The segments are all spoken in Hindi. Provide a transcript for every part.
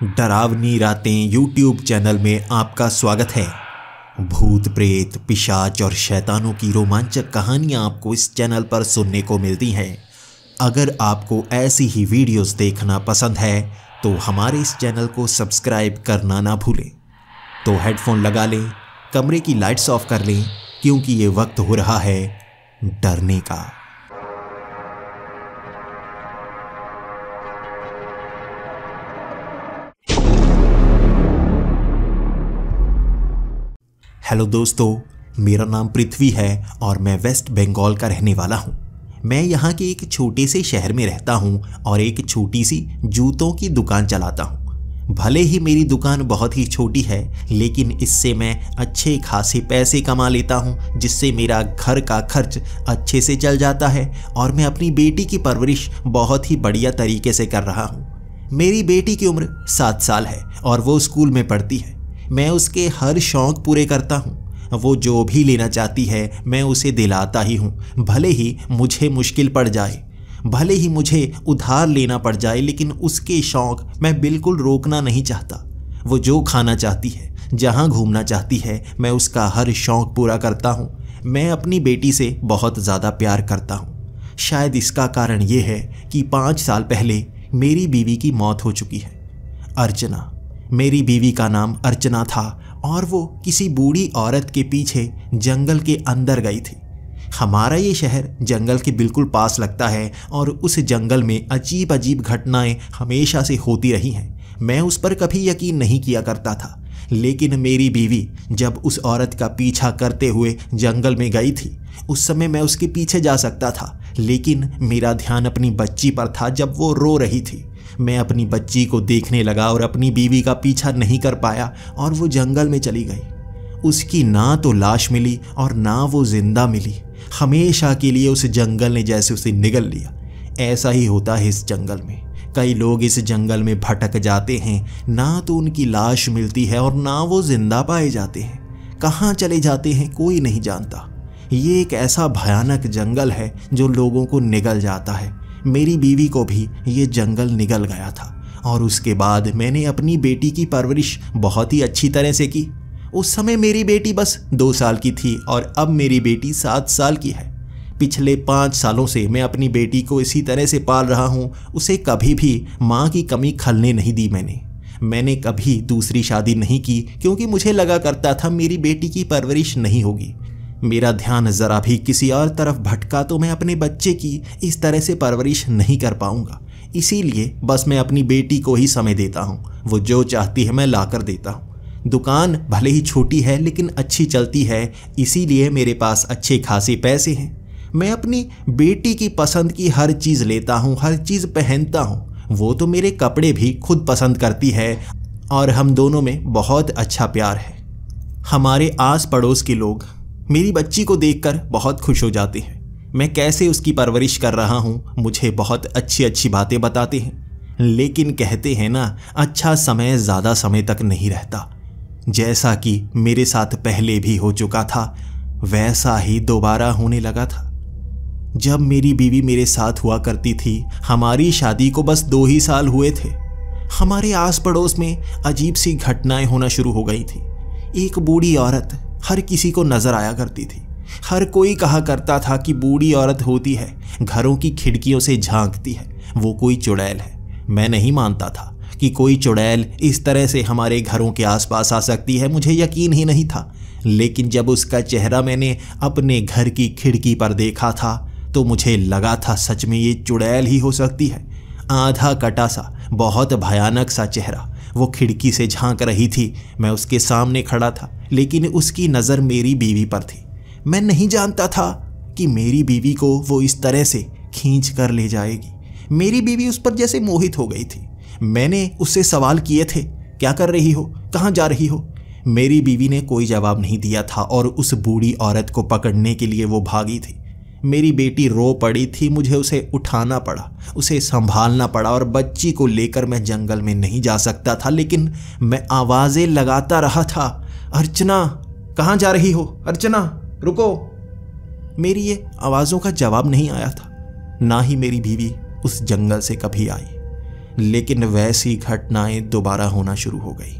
डरावनी रातें यूट्यूब चैनल में आपका स्वागत है। भूत प्रेत पिशाच और शैतानों की रोमांचक कहानियां आपको इस चैनल पर सुनने को मिलती हैं। अगर आपको ऐसी ही वीडियोस देखना पसंद है तो हमारे इस चैनल को सब्सक्राइब करना ना भूलें। तो हेडफोन लगा लें, कमरे की लाइट्स ऑफ कर लें, क्योंकि ये वक्त हो रहा है डरने का। हेलो दोस्तों, मेरा नाम पृथ्वी है और मैं वेस्ट बंगाल का रहने वाला हूँ। मैं यहाँ के एक छोटे से शहर में रहता हूँ और एक छोटी सी जूतों की दुकान चलाता हूँ। भले ही मेरी दुकान बहुत ही छोटी है, लेकिन इससे मैं अच्छे खासे पैसे कमा लेता हूँ, जिससे मेरा घर का खर्च अच्छे से चल जाता है और मैं अपनी बेटी की परवरिश बहुत ही बढ़िया तरीके से कर रहा हूँ। मेरी बेटी की उम्र 7 साल है और वो स्कूल में पढ़ती है। मैं उसके हर शौक़ पूरे करता हूँ। वो जो भी लेना चाहती है मैं उसे दिलाता ही हूँ, भले ही मुझे मुश्किल पड़ जाए, भले ही मुझे उधार लेना पड़ जाए, लेकिन उसके शौक़ मैं बिल्कुल रोकना नहीं चाहता। वो जो खाना चाहती है, जहाँ घूमना चाहती है, मैं उसका हर शौक़ पूरा करता हूँ। मैं अपनी बेटी से बहुत ज़्यादा प्यार करता हूँ। शायद इसका कारण ये है कि 5 साल पहले मेरी बीवी की मौत हो चुकी है। अर्चना, मेरी बीवी का नाम अर्चना था और वो किसी बूढ़ी औरत के पीछे जंगल के अंदर गई थी। हमारा ये शहर जंगल के बिल्कुल पास लगता है और उस जंगल में अजीब अजीब घटनाएं हमेशा से होती रही हैं। मैं उस पर कभी यकीन नहीं किया करता था, लेकिन मेरी बीवी जब उस औरत का पीछा करते हुए जंगल में गई थी, उस समय मैं उसके पीछे जा सकता था, लेकिन मेरा ध्यान अपनी बच्ची पर था। जब वो रो रही थी, मैं अपनी बच्ची को देखने लगा और अपनी बीवी का पीछा नहीं कर पाया और वो जंगल में चली गई। उसकी ना तो लाश मिली और ना वो जिंदा मिली। हमेशा के लिए उस जंगल ने जैसे उसे निगल लिया। ऐसा ही होता है इस जंगल में। कई लोग इस जंगल में भटक जाते हैं, ना तो उनकी लाश मिलती है और ना वो जिंदा पाए जाते हैं। कहाँ चले जाते हैं कोई नहीं जानता। ये एक ऐसा भयानक जंगल है जो लोगों को निगल जाता है। मेरी बीवी को भी ये जंगल निगल गया था और उसके बाद मैंने अपनी बेटी की परवरिश बहुत ही अच्छी तरह से की। उस समय मेरी बेटी बस 2 साल की थी और अब मेरी बेटी 7 साल की है। पिछले 5 सालों से मैं अपनी बेटी को इसी तरह से पाल रहा हूँ। उसे कभी भी माँ की कमी खलने नहीं दी। मैंने कभी दूसरी शादी नहीं की, क्योंकि मुझे लगा करता था मेरी बेटी की परवरिश नहीं होगी। मेरा ध्यान ज़रा भी किसी और तरफ भटका तो मैं अपने बच्चे की इस तरह से परवरिश नहीं कर पाऊंगा। इसीलिए बस मैं अपनी बेटी को ही समय देता हूँ। वो जो चाहती है मैं ला कर देता हूँ। दुकान भले ही छोटी है लेकिन अच्छी चलती है, इसीलिए मेरे पास अच्छे खासे पैसे हैं। मैं अपनी बेटी की पसंद की हर चीज़ लेता हूँ, हर चीज़ पहनता हूँ। वो तो मेरे कपड़े भी खुद पसंद करती है और हम दोनों में बहुत अच्छा प्यार है। हमारे आस पड़ोस के लोग मेरी बच्ची को देखकर बहुत खुश हो जाते हैं। मैं कैसे उसकी परवरिश कर रहा हूँ मुझे बहुत अच्छी अच्छी बातें बताते हैं, लेकिन कहते हैं ना, अच्छा समय ज़्यादा समय तक नहीं रहता। जैसा कि मेरे साथ पहले भी हो चुका था, वैसा ही दोबारा होने लगा था। जब मेरी बीवी मेरे साथ हुआ करती थी, हमारी शादी को बस 2 ही साल हुए थे। हमारे आस पड़ोस में अजीब सी घटनाएं होना शुरू हो गई थी। एक बूढ़ी औरत हर किसी को नजर आया करती थी। हर कोई कहा करता था कि बूढ़ी औरत होती है, घरों की खिड़कियों से झांकती है, वो कोई चुड़ैल है। मैं नहीं मानता था कि कोई चुड़ैल इस तरह से हमारे घरों के आसपास आ सकती है। मुझे यकीन ही नहीं था, लेकिन जब उसका चेहरा मैंने अपने घर की खिड़की पर देखा था तो मुझे लगा था सच में ये चुड़ैल ही हो सकती है। आधा कटा सा बहुत भयानक सा चेहरा, वो खिड़की से झांक रही थी। मैं उसके सामने खड़ा था, लेकिन उसकी नज़र मेरी बीवी पर थी। मैं नहीं जानता था कि मेरी बीवी को वो इस तरह से खींच कर ले जाएगी। मेरी बीवी उस पर जैसे मोहित हो गई थी। मैंने उससे सवाल किए थे, क्या कर रही हो, कहाँ जा रही हो? मेरी बीवी ने कोई जवाब नहीं दिया था और उस बूढ़ी औरत को पकड़ने के लिए वो भागी थी। मेरी बेटी रो पड़ी थी, मुझे उसे उठाना पड़ा, उसे संभालना पड़ा और बच्ची को लेकर मैं जंगल में नहीं जा सकता था, लेकिन मैं आवाज़ें लगाता रहा था, अर्चना कहाँ जा रही हो, अर्चना रुको। मेरी ये आवाज़ों का जवाब नहीं आया था। ना ही मेरी बीवी उस जंगल से कभी आई। लेकिन वैसी घटनाएं दोबारा होना शुरू हो गई।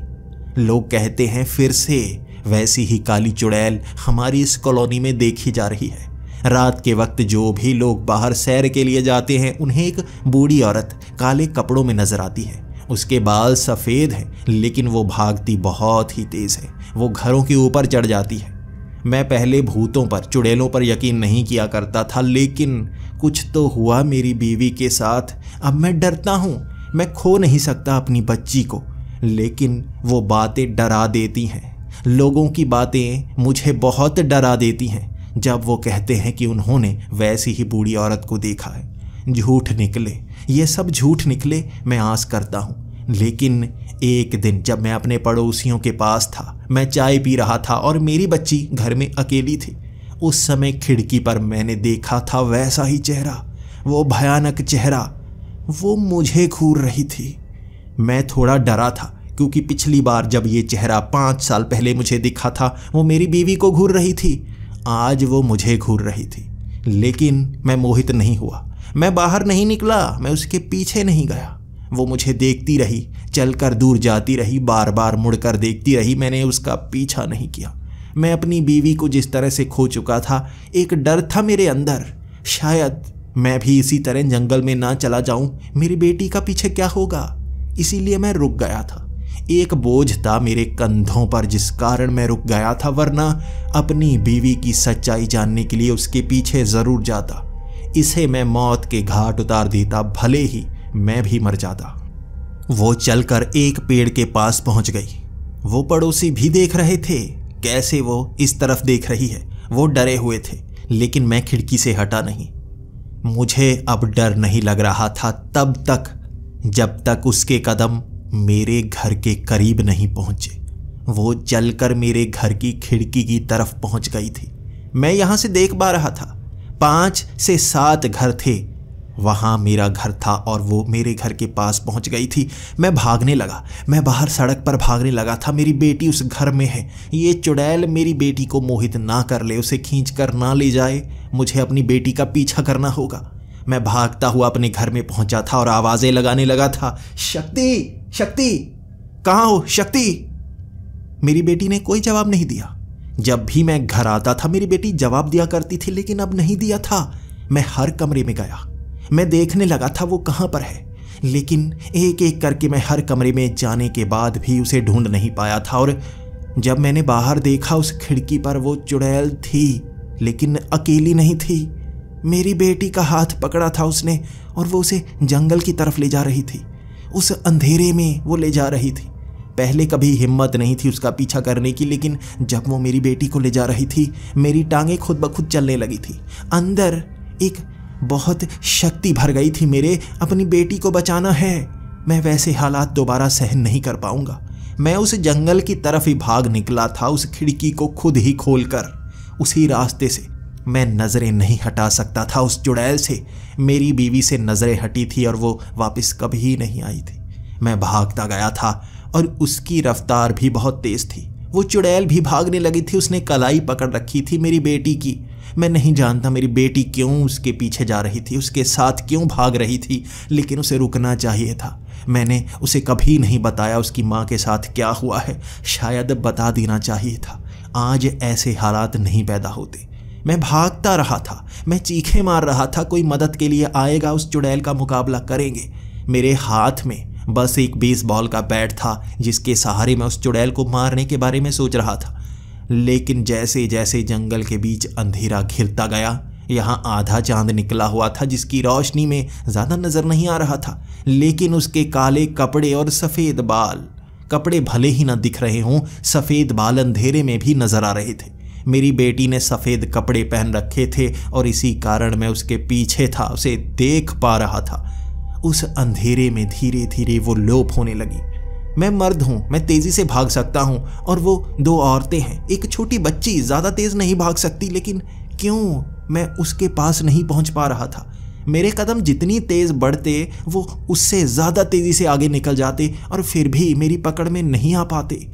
लोग कहते हैं फिर से वैसी ही काली चुड़ैल हमारी इस कॉलोनी में देखी जा रही है। रात के वक्त जो भी लोग बाहर सैर के लिए जाते हैं उन्हें एक बूढ़ी औरत काले कपड़ों में नजर आती है। उसके बाल सफ़ेद हैं, लेकिन वो भागती बहुत ही तेज़ है। वो घरों के ऊपर चढ़ जाती है। मैं पहले भूतों पर, चुड़ैलों पर यकीन नहीं किया करता था, लेकिन कुछ तो हुआ मेरी बीवी के साथ। अब मैं डरता हूँ। मैं खो नहीं सकता अपनी बच्ची को, लेकिन वो बातें डरा देती हैं। लोगों की बातें मुझे बहुत डरा देती हैं जब वो कहते हैं कि उन्होंने वैसी ही बूढ़ी औरत को देखा है। झूठ निकले, ये सब झूठ निकले, मैं आस करता हूँ। लेकिन एक दिन जब मैं अपने पड़ोसियों के पास था, मैं चाय पी रहा था और मेरी बच्ची घर में अकेली थी। उस समय खिड़की पर मैंने देखा था वैसा ही चेहरा, वो भयानक चेहरा। वो मुझे घूर रही थी। मैं थोड़ा डरा था क्योंकि पिछली बार जब ये चेहरा 5 साल पहले मुझे दिखा था, वो मेरी बीवी को घूर रही थी। आज वो मुझे घूर रही थी, लेकिन मैं मोहित नहीं हुआ। मैं बाहर नहीं निकला, मैं उसके पीछे नहीं गया। वो मुझे देखती रही, चलकर दूर जाती रही, बार बार मुड़कर देखती रही। मैंने उसका पीछा नहीं किया। मैं अपनी बीवी को जिस तरह से खो चुका था, एक डर था मेरे अंदर, शायद मैं भी इसी तरह जंगल में ना चला जाऊं। मेरी बेटी का पीछे क्या होगा, इसीलिए मैं रुक गया था। एक बोझ था मेरे कंधों पर जिस कारण मैं रुक गया था, वरना अपनी बीवी की सच्चाई जानने के लिए उसके पीछे जरूर जाता। इसे मैं मौत के घाट उतार देता, भले ही मैं भी मर जाता। वो चलकर एक पेड़ के पास पहुंच गई। वो पड़ोसी भी देख रहे थे कैसे वो इस तरफ देख रही है। वो डरे हुए थे, लेकिन मैं खिड़की से हटा नहीं। मुझे अब डर नहीं लग रहा था तब तक जब तक उसके कदम मेरे घर के करीब नहीं पहुंचे। वो चलकर मेरे घर की खिड़की की तरफ पहुंच गई थी। मैं यहां से देख पा रहा था 5 से 7 घर थे। वहां मेरा घर था और वो मेरे घर के पास पहुंच गई थी। मैं भागने लगा, मैं बाहर सड़क पर भागने लगा था। मेरी बेटी उस घर में है। ये चुड़ैल मेरी बेटी को मोहित ना कर ले, उसे खींच कर ना ले जाए। मुझे अपनी बेटी का पीछा करना होगा। मैं भागता हुआ अपने घर में पहुंचा था और आवाजें लगाने लगा था, शक्ति, शक्ति, कहाँ हो शक्ति? मेरी बेटी ने कोई जवाब नहीं दिया। जब भी मैं घर आता था मेरी बेटी जवाब दिया करती थी, लेकिन अब नहीं दिया था। मैं हर कमरे में गया, मैं देखने लगा था वो कहाँ पर है, लेकिन एक एक करके मैं हर कमरे में जाने के बाद भी उसे ढूंढ नहीं पाया था। और जब मैंने बाहर देखा उस खिड़की पर वो चुड़ैल थी, लेकिन अकेली नहीं थी। मेरी बेटी का हाथ पकड़ा था उसने और वो उसे जंगल की तरफ ले जा रही थी। उस अंधेरे में वो ले जा रही थी। पहले कभी हिम्मत नहीं थी उसका पीछा करने की, लेकिन जब वो मेरी बेटी को ले जा रही थी, मेरी टांगें खुद ब खुद चलने लगी थी। अंदर एक बहुत शक्ति भर गई थी मेरे, अपनी बेटी को बचाना है। मैं वैसे हालात दोबारा सहन नहीं कर पाऊंगा। मैं उस जंगल की तरफ ही भाग निकला था, उस खिड़की को खुद ही खोलकर। उसी रास्ते से मैं नज़रें नहीं हटा सकता था उस चुड़ैल से। मेरी बीवी से नज़रें हटी थी और वो वापस कभी नहीं आई थी। मैं भागता गया था और उसकी रफ्तार भी बहुत तेज़ थी। वो चुड़ैल भी भागने लगी थी। उसने कलाई पकड़ रखी थी मेरी बेटी की। मैं नहीं जानता मेरी बेटी क्यों उसके पीछे जा रही थी, उसके साथ क्यों भाग रही थी, लेकिन उसे रुकना चाहिए था। मैंने उसे कभी नहीं बताया उसकी माँ के साथ क्या हुआ है। शायद बता देना चाहिए था, आज ऐसे हालात नहीं पैदा होते। मैं भागता रहा था, मैं चीखें मार रहा था, कोई मदद के लिए आएगा, उस चुड़ैल का मुकाबला करेंगे। मेरे हाथ में बस एक बेसबॉल का बैट था जिसके सहारे मैं उस चुड़ैल को मारने के बारे में सोच रहा था। लेकिन जैसे जैसे जंगल के बीच अंधेरा घिरता गया, यहाँ आधा चांद निकला हुआ था जिसकी रोशनी में ज़्यादा नज़र नहीं आ रहा था, लेकिन उसके काले कपड़े और सफ़ेद बाल, कपड़े भले ही न दिख रहे हों, सफ़ेद बाल अंधेरे में भी नज़र आ रहे थे। मेरी बेटी ने सफ़ेद कपड़े पहन रखे थे और इसी कारण मैं उसके पीछे था, उसे देख पा रहा था। उस अंधेरे में धीरे धीरे वो लोप होने लगी। मैं मर्द हूँ, मैं तेज़ी से भाग सकता हूँ और वो 2 औरतें हैं, एक छोटी बच्ची ज़्यादा तेज़ नहीं भाग सकती, लेकिन क्यों मैं उसके पास नहीं पहुँच पा रहा था। मेरे कदम जितनी तेज़ बढ़ते वो उससे ज़्यादा तेज़ी से आगे निकल जाते और फिर भी मेरी पकड़ में नहीं आ पाते।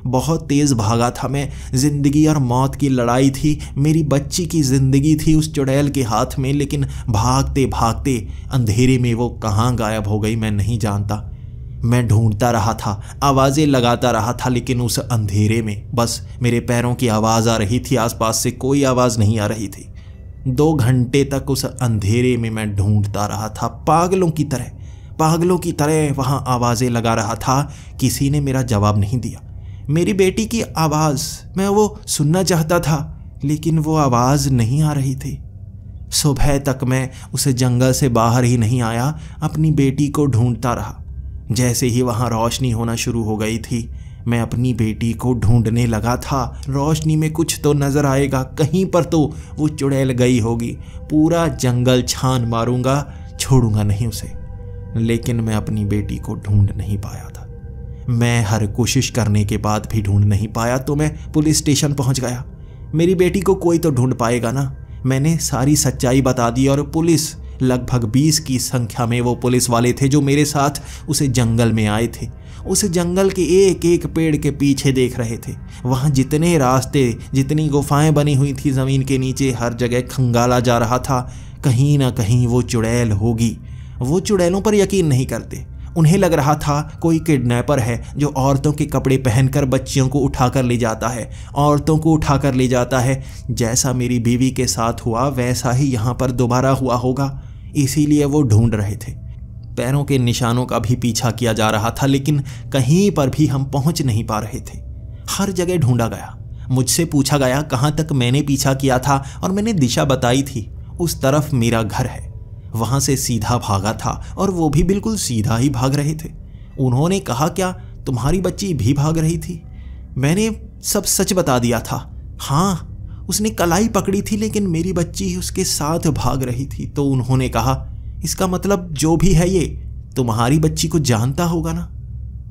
बहुत तेज़ भागा था मैं। ज़िंदगी और मौत की लड़ाई थी, मेरी बच्ची की ज़िंदगी थी उस चुड़ैल के हाथ में। लेकिन भागते भागते अंधेरे में वो कहाँ गायब हो गई मैं नहीं जानता। मैं ढूंढता रहा था, आवाज़ें लगाता रहा था, लेकिन उस अंधेरे में बस मेरे पैरों की आवाज़ आ रही थी, आसपास से कोई आवाज़ नहीं आ रही थी। 2 घंटे तक उस अंधेरे में मैं ढूंढता रहा था, पागलों की तरह वहाँ आवाज़ें लगा रहा था। किसी ने मेरा जवाब नहीं दिया। मेरी बेटी की आवाज़ मैं वो सुनना चाहता था, लेकिन वो आवाज़ नहीं आ रही थी। सुबह तक मैं उस जंगल से बाहर ही नहीं आया, अपनी बेटी को ढूंढता रहा। जैसे ही वहाँ रोशनी होना शुरू हो गई थी, मैं अपनी बेटी को ढूंढने लगा था। रोशनी में कुछ तो नज़र आएगा, कहीं पर तो वो चुड़ैल गई होगी। पूरा जंगल छान मारूंगा, छोड़ूंगा नहीं उसे। लेकिन मैं अपनी बेटी को ढूंढ नहीं पाया था। मैं हर कोशिश करने के बाद भी ढूंढ नहीं पाया तो मैं पुलिस स्टेशन पहुंच गया। मेरी बेटी को कोई तो ढूंढ पाएगा ना। मैंने सारी सच्चाई बता दी और पुलिस, लगभग 20 की संख्या में वो पुलिस वाले थे जो मेरे साथ उस जंगल में आए थे। उस जंगल के एक एक पेड़ के पीछे देख रहे थे। वहाँ जितने रास्ते, जितनी गुफाएं बनी हुई थी ज़मीन के नीचे, हर जगह खंगाला जा रहा था, कहीं ना कहीं वो चुड़ैल होगी। वो चुड़ैलों पर यकीन नहीं करते। उन्हें लग रहा था कोई किडनैपर है जो औरतों के कपड़े पहनकर बच्चियों को उठाकर ले जाता है, औरतों को उठाकर ले जाता है। जैसा मेरी बीवी के साथ हुआ वैसा ही यहाँ पर दोबारा हुआ होगा, इसीलिए वो ढूंढ रहे थे। पैरों के निशानों का भी पीछा किया जा रहा था, लेकिन कहीं पर भी हम पहुंच नहीं पा रहे थे। हर जगह ढूंढा गया। मुझसे पूछा गया कहाँ तक मैंने पीछा किया था और मैंने दिशा बताई थी। उस तरफ मेरा घर है। वहां से सीधा भागा था और वो भी बिल्कुल सीधा ही भाग रहे थे। उन्होंने कहा, क्या तुम्हारी बच्ची भी भाग रही थी? मैंने सब सच बता दिया था। हाँ, उसने कलाई पकड़ी थी, लेकिन मेरी बच्ची उसके साथ भाग रही थी। तो उन्होंने कहा, इसका मतलब जो भी है ये तुम्हारी बच्ची को जानता होगा ना?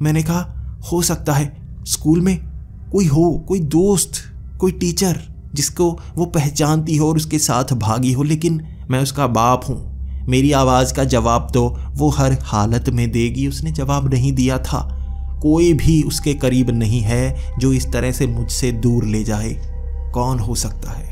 मैंने कहा, हो सकता है स्कूल में कोई हो, कोई दोस्त, कोई टीचर जिसको वो पहचानती हो और उसके साथ भागी हो, लेकिन मैं उसका बाप हूँ। मेरी आवाज़ का जवाब तो वो हर हालत में देगी। उसने जवाब नहीं दिया था। कोई भी उसके करीब नहीं है जो इस तरह से मुझसे दूर ले जाए। कौन हो सकता है?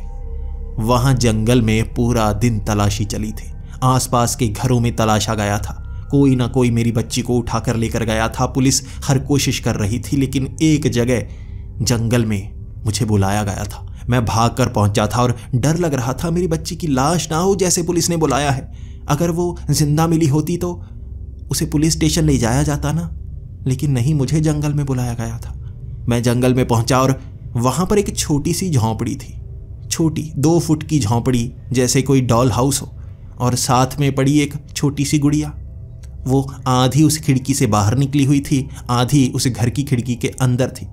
वहाँ जंगल में पूरा दिन तलाशी चली थी। आसपास के घरों में तलाशा गया था। कोई ना कोई मेरी बच्ची को उठाकर लेकर गया था। पुलिस हर कोशिश कर रही थी, लेकिन एक जगह जंगल में मुझे बुलाया गया था। मैं भागकर पहुंचा था और डर लग रहा था मेरी बच्ची की लाश ना हो जैसे पुलिस ने बुलाया है। अगर वो जिंदा मिली होती तो उसे पुलिस स्टेशन ले जाया जाता ना, लेकिन नहीं, मुझे जंगल में बुलाया गया था। मैं जंगल में पहुंचा और वहां पर एक छोटी सी झोंपड़ी थी। छोटी 2 फुट की झोंपड़ी, जैसे कोई डॉल हाउस हो, और साथ में पड़ी एक छोटी सी गुड़िया। वो आधी उस खिड़की से बाहर निकली हुई थी, आधी उस घर की खिड़की के अंदर थी।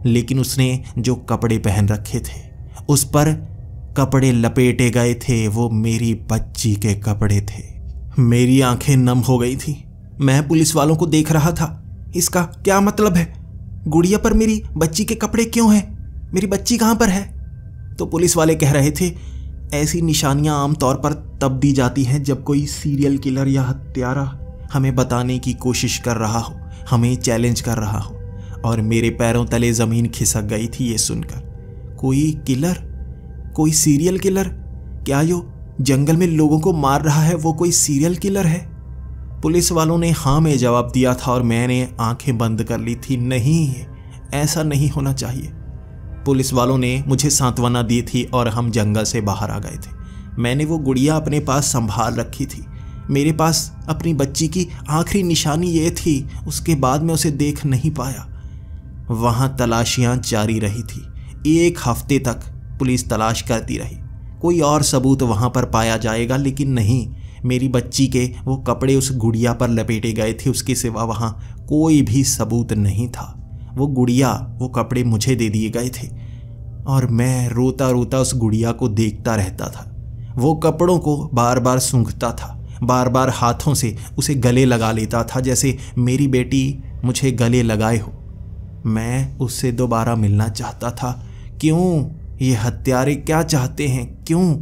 लेकिन उसने जो कपड़े पहन रखे थे, उस पर कपड़े लपेटे गए थे, वो मेरी बच्ची के कपड़े थे। मेरी आंखें नम हो गई थी। मैं पुलिस वालों को देख रहा था। इसका क्या मतलब है? गुड़िया पर मेरी बच्ची के कपड़े क्यों हैं? मेरी बच्ची कहाँ पर है? तो पुलिस वाले कह रहे थे, ऐसी निशानियां आमतौर पर तब दी जाती हैं जब कोई सीरियल किलर या हत्यारा हमें बताने की कोशिश कर रहा हो, हमें चैलेंज कर रहा हो। और मेरे पैरों तले ज़मीन खिसक गई थी ये सुनकर। कोई किलर, कोई सीरियल किलर? क्या जो जंगल में लोगों को मार रहा है वो कोई सीरियल किलर है? पुलिस वालों ने हाँ में जवाब दिया था और मैंने आंखें बंद कर ली थी। नहीं, ऐसा नहीं होना चाहिए। पुलिस वालों ने मुझे सांत्वना दी थी और हम जंगल से बाहर आ गए थे। मैंने वो गुड़िया अपने पास संभाल रखी थी। मेरे पास अपनी बच्ची की आखिरी निशानी ये थी। उसके बाद मैं उसे देख नहीं पाया। वहाँ तलाशियाँ जारी रही थी। 1 हफ्ते तक पुलिस तलाश करती रही। कोई और सबूत वहाँ पर पाया जाएगा, लेकिन नहीं, मेरी बच्ची के वो कपड़े उस गुड़िया पर लपेटे गए थे। उसके सिवा वहाँ कोई भी सबूत नहीं था। वो गुड़िया, वो कपड़े मुझे दे दिए गए थे और मैं रोता रोता उस गुड़िया को देखता रहता था। वो कपड़ों को बार बार सूंघता था, बार बार हाथों से उसे गले लगा लेता था, जैसे मेरी बेटी मुझे गले लगाए हो। मैं उससे दोबारा मिलना चाहता था। क्यों ये हत्यारे क्या चाहते हैं? क्यों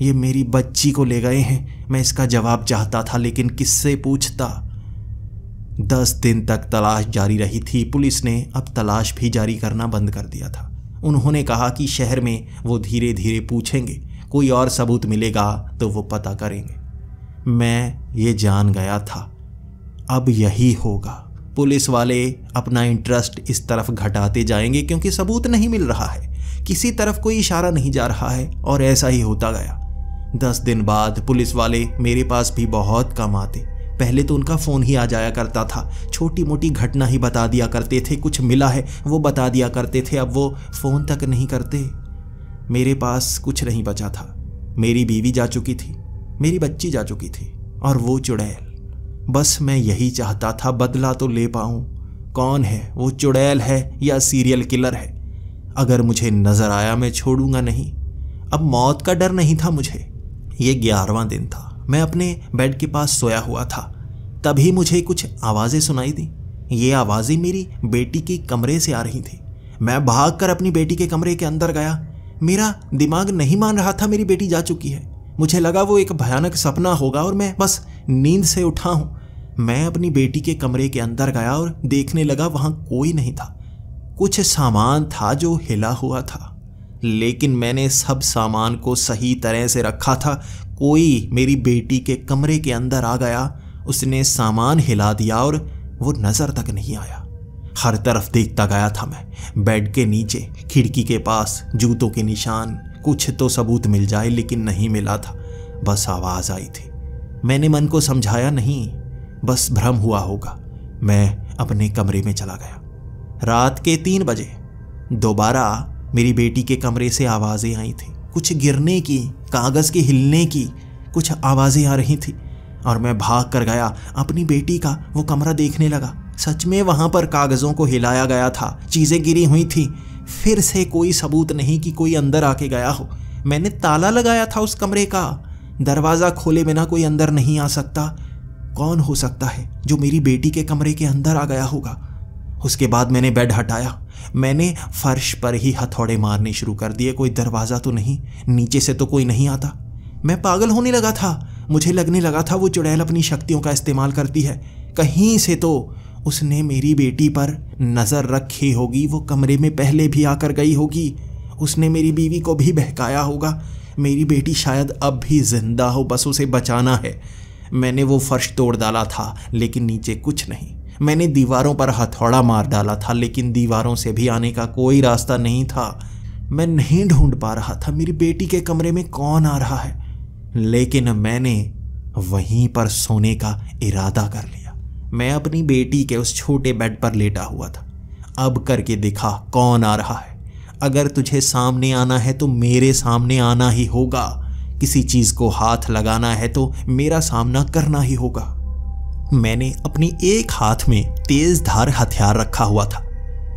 ये मेरी बच्ची को ले गए हैं? मैं इसका जवाब चाहता था, लेकिन किससे पूछता? 10 दिन तक तलाश जारी रही थी। पुलिस ने अब तलाश भी जारी करना बंद कर दिया था। उन्होंने कहा कि शहर में वो धीरे धीरे पूछेंगे, कोई और सबूत मिलेगा तो वो पता करेंगे। मैं ये जान गया था अब यही होगा। पुलिस वाले अपना इंटरेस्ट इस तरफ घटाते जाएंगे क्योंकि सबूत नहीं मिल रहा है, किसी तरफ कोई इशारा नहीं जा रहा है, और ऐसा ही होता गया। 10 दिन बाद पुलिस वाले मेरे पास भी बहुत कम आते। पहले तो उनका फ़ोन ही आ जाया करता था, छोटी मोटी घटना ही बता दिया करते थे, कुछ मिला है वो बता दिया करते थे। अब वो फ़ोन तक नहीं करते। मेरे पास कुछ नहीं बचा था। मेरी बीवी जा चुकी थी, मेरी बच्ची जा चुकी थी, और वो चुड़ैल। बस मैं यही चाहता था बदला तो ले पाऊँ। कौन है वो, चुड़ैल है या सीरियल किलर है? अगर मुझे नज़र आया मैं छोड़ूंगा नहीं। अब मौत का डर नहीं था मुझे। ये 11वां दिन था। मैं अपने बेड के पास सोया हुआ था, तभी मुझे कुछ आवाज़ें सुनाई दी। ये आवाज़ें मेरी बेटी के कमरे से आ रही थी। मैं भागकर अपनी बेटी के कमरे के अंदर गया। मेरा दिमाग नहीं मान रहा था मेरी बेटी जा चुकी है। मुझे लगा वो एक भयानक सपना होगा और मैं बस नींद से उठा हूँ। मैं अपनी बेटी के कमरे के अंदर गया और देखने लगा, वहाँ कोई नहीं था। कुछ सामान था जो हिला हुआ था, लेकिन मैंने सब सामान को सही तरह से रखा था। कोई मेरी बेटी के कमरे के अंदर आ गया, उसने सामान हिला दिया और वो नज़र तक नहीं आया। हर तरफ देखता गया था मैं, बेड के नीचे, खिड़की के पास, जूतों के निशान, कुछ तो सबूत मिल जाए, लेकिन नहीं मिला था। बस आवाज़ आई थी। मैंने मन को समझाया, नहीं, बस भ्रम हुआ होगा। मैं अपने कमरे में चला गया। रात के 3 बजे दोबारा मेरी बेटी के कमरे से आवाज़ें आई थी, कुछ गिरने की, कागज़ के हिलने की कुछ आवाज़ें आ रही थी, और मैं भाग कर गया अपनी बेटी का वो कमरा देखने लगा। सच में वहाँ पर कागज़ों को हिलाया गया था, चीज़ें गिरी हुई थी। फिर से कोई सबूत नहीं कि कोई अंदर आके गया हो। मैंने ताला लगाया था उस कमरे का, दरवाज़ा खोले बिना कोई अंदर नहीं आ सकता। कौन हो सकता है जो मेरी बेटी के कमरे के अंदर आ गया होगा? उसके बाद मैंने बेड हटाया, मैंने फर्श पर ही हथौड़े मारने शुरू कर दिए। कोई दरवाज़ा तो नहीं, नीचे से तो कोई नहीं आता। मैं पागल होने लगा था। मुझे लगने लगा था वो चुड़ैल अपनी शक्तियों का इस्तेमाल करती है। कहीं से तो उसने मेरी बेटी पर नज़र रखी होगी, वो कमरे में पहले भी आकर गई होगी, उसने मेरी बीवी को भी बहकाया होगा। मेरी बेटी शायद अब भी जिंदा हो, बस उसे बचाना है। मैंने वो फर्श तोड़ डाला था, लेकिन नीचे कुछ नहीं। मैंने दीवारों पर हथौड़ा मार डाला था, लेकिन दीवारों से भी आने का कोई रास्ता नहीं था। मैं नहीं ढूंढ पा रहा था मेरी बेटी के कमरे में कौन आ रहा है, लेकिन मैंने वहीं पर सोने का इरादा कर लिया। मैं अपनी बेटी के उस छोटे बेड पर लेटा हुआ था। अब करके दिखा कौन आ रहा है। अगर तुझे सामने आना है तो मेरे सामने आना ही होगा। किसी चीज़ को हाथ लगाना है तो मेरा सामना करना ही होगा। मैंने अपनी एक हाथ में तेज धार हथियार रखा हुआ था,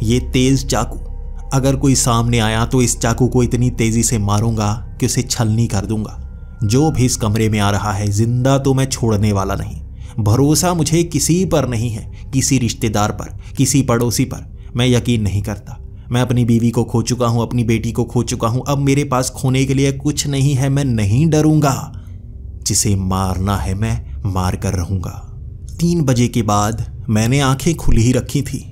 ये तेज चाकू। अगर कोई सामने आया तो इस चाकू को इतनी तेजी से मारूंगा कि उसे छलनी कर दूंगा। जो भी इस कमरे में आ रहा है जिंदा तो मैं छोड़ने वाला नहीं। भरोसा मुझे किसी पर नहीं है, किसी रिश्तेदार पर, किसी पड़ोसी पर मैं यकीन नहीं करता। मैं अपनी बीवी को खो चुका हूँ, अपनी बेटी को खो चुका हूँ। अब मेरे पास खोने के लिए कुछ नहीं है। मैं नहीं डरूंगा। जिसे मारना है मैं मार कर रहूंगा। 3 बजे के बाद मैंने आंखें खुली ही रखी थी।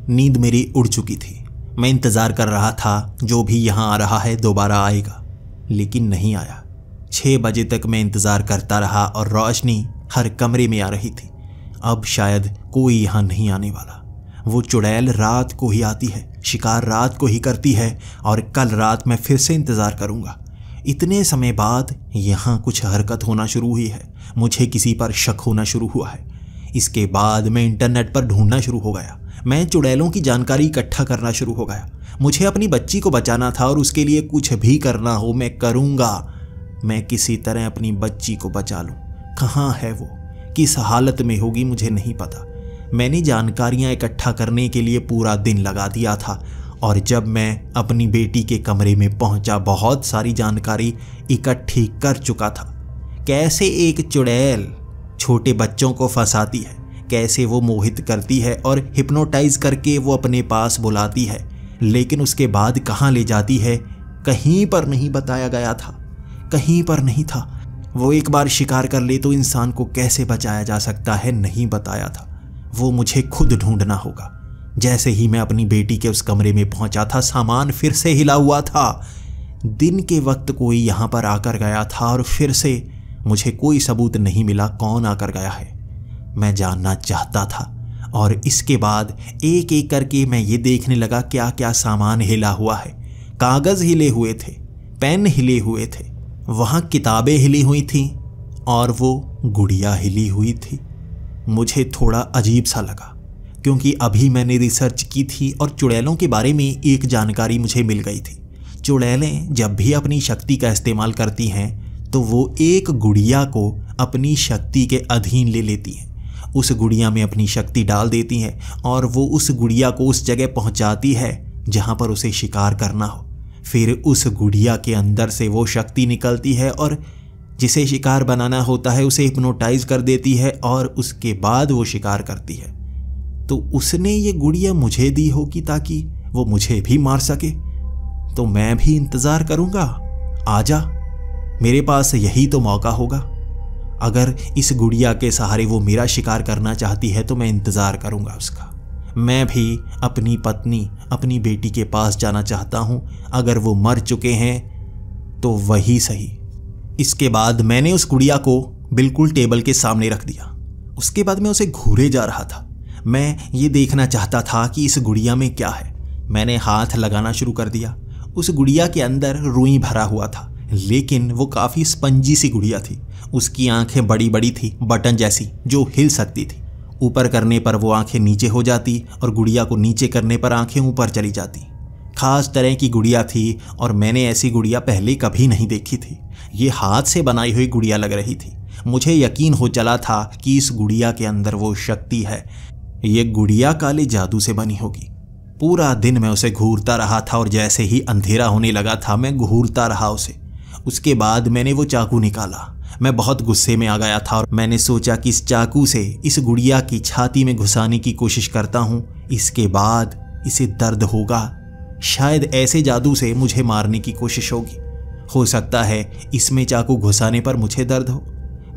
नींद मेरी उड़ चुकी थी। मैं इंतज़ार कर रहा था जो भी यहाँ आ रहा है दोबारा आएगा, लेकिन नहीं आया। 6 बजे तक मैं इंतज़ार करता रहा और रोशनी हर कमरे में आ रही थी। अब शायद कोई यहाँ नहीं आने वाला। वो चुड़ैल रात को ही आती है, शिकार रात को ही करती है, और कल रात मैं फिर से इंतज़ार करूँगा। इतने समय बाद यहाँ कुछ हरकत होना शुरू हुई है। मुझे किसी पर शक होना शुरू हुआ है। इसके बाद मैं इंटरनेट पर ढूंढना शुरू हो गया। मैं चुड़ैलों की जानकारी इकट्ठा करना शुरू हो गया। मुझे अपनी बच्ची को बचाना था और उसके लिए कुछ भी करना हो मैं करूँगा। मैं किसी तरह अपनी बच्ची को बचा लूँ। कहाँ है वो, किस हालत में होगी मुझे नहीं पता। मैंने जानकारियाँ इकट्ठा करने के लिए पूरा दिन लगा दिया था, और जब मैं अपनी बेटी के कमरे में पहुंचा बहुत सारी जानकारी इकट्ठी कर चुका था। कैसे एक चुड़ैल छोटे बच्चों को फंसाती है, कैसे वो मोहित करती है और हिप्नोटाइज करके वो अपने पास बुलाती है, लेकिन उसके बाद कहाँ ले जाती है कहीं पर नहीं बताया गया था, कहीं पर नहीं था। वो एक बार शिकार कर ले तो इंसान को कैसे बचाया जा सकता है नहीं बताया था। वो मुझे खुद ढूंढना होगा। जैसे ही मैं अपनी बेटी के उस कमरे में पहुंचा था, सामान फिर से हिला हुआ था। दिन के वक्त कोई यहाँ पर आकर गया था और फिर से मुझे कोई सबूत नहीं मिला कौन आकर गया है। मैं जानना चाहता था और इसके बाद एक एक करके मैं ये देखने लगा क्या क्या सामान हिला हुआ है। कागज़ हिले हुए थे, पेन हिले हुए थे, वहाँ किताबें हिली हुई थीं और वो गुड़िया हिली हुई थी। मुझे थोड़ा अजीब सा लगा क्योंकि अभी मैंने रिसर्च की थी और चुड़ैलों के बारे में एक जानकारी मुझे मिल गई थी। चुड़ैलें जब भी अपनी शक्ति का इस्तेमाल करती हैं तो वो एक गुड़िया को अपनी शक्ति के अधीन ले लेती हैं, उस गुड़िया में अपनी शक्ति डाल देती हैं और वो उस गुड़िया को उस जगह पहुंचाती है जहां पर उसे शिकार करना हो। फिर उस गुड़िया के अंदर से वो शक्ति निकलती है और जिसे शिकार बनाना होता है उसे हिप्नोटाइज कर देती है और उसके बाद वो शिकार करती है। तो उसने ये गुड़िया मुझे दी होगी ताकि वो मुझे भी मार सके। तो मैं भी इंतज़ार करूँगा, आजा, मेरे पास यही तो मौका होगा। अगर इस गुड़िया के सहारे वो मेरा शिकार करना चाहती है तो मैं इंतज़ार करूँगा उसका। मैं भी अपनी पत्नी, अपनी बेटी के पास जाना चाहता हूँ। अगर वो मर चुके हैं तो वही सही। इसके बाद मैंने उस गुड़िया को बिल्कुल टेबल के सामने रख दिया। उसके बाद मैं उसे घूरे जा रहा था। मैं ये देखना चाहता था कि इस गुड़िया में क्या है। मैंने हाथ लगाना शुरू कर दिया। उस गुड़िया के अंदर रुई भरा हुआ था, लेकिन वो काफ़ी स्पंजी सी गुड़िया थी। उसकी आंखें बड़ी बड़ी थी, बटन जैसी, जो हिल सकती थी। ऊपर करने पर वो आंखें नीचे हो जाती और गुड़िया को नीचे करने पर आंखें ऊपर चली जाती। खास तरह की गुड़िया थी और मैंने ऐसी गुड़िया पहले कभी नहीं देखी थी। ये हाथ से बनाई हुई गुड़िया लग रही थी। मुझे यकीन हो चला था कि इस गुड़िया के अंदर वो शक्ति है। ये गुड़िया काले जादू से बनी होगी। पूरा दिन मैं उसे घूरता रहा था और जैसे ही अंधेरा होने लगा था मैं घूरता रहा उसे। उसके बाद मैंने वो चाकू निकाला। मैं बहुत गुस्से में आ गया था और मैंने सोचा कि इस चाकू से इस गुड़िया की छाती में घुसाने की कोशिश करता हूँ। इसके बाद इसे दर्द होगा। शायद ऐसे जादू से मुझे मारने की कोशिश होगी। हो सकता है इसमें चाकू घुसाने पर मुझे दर्द हो।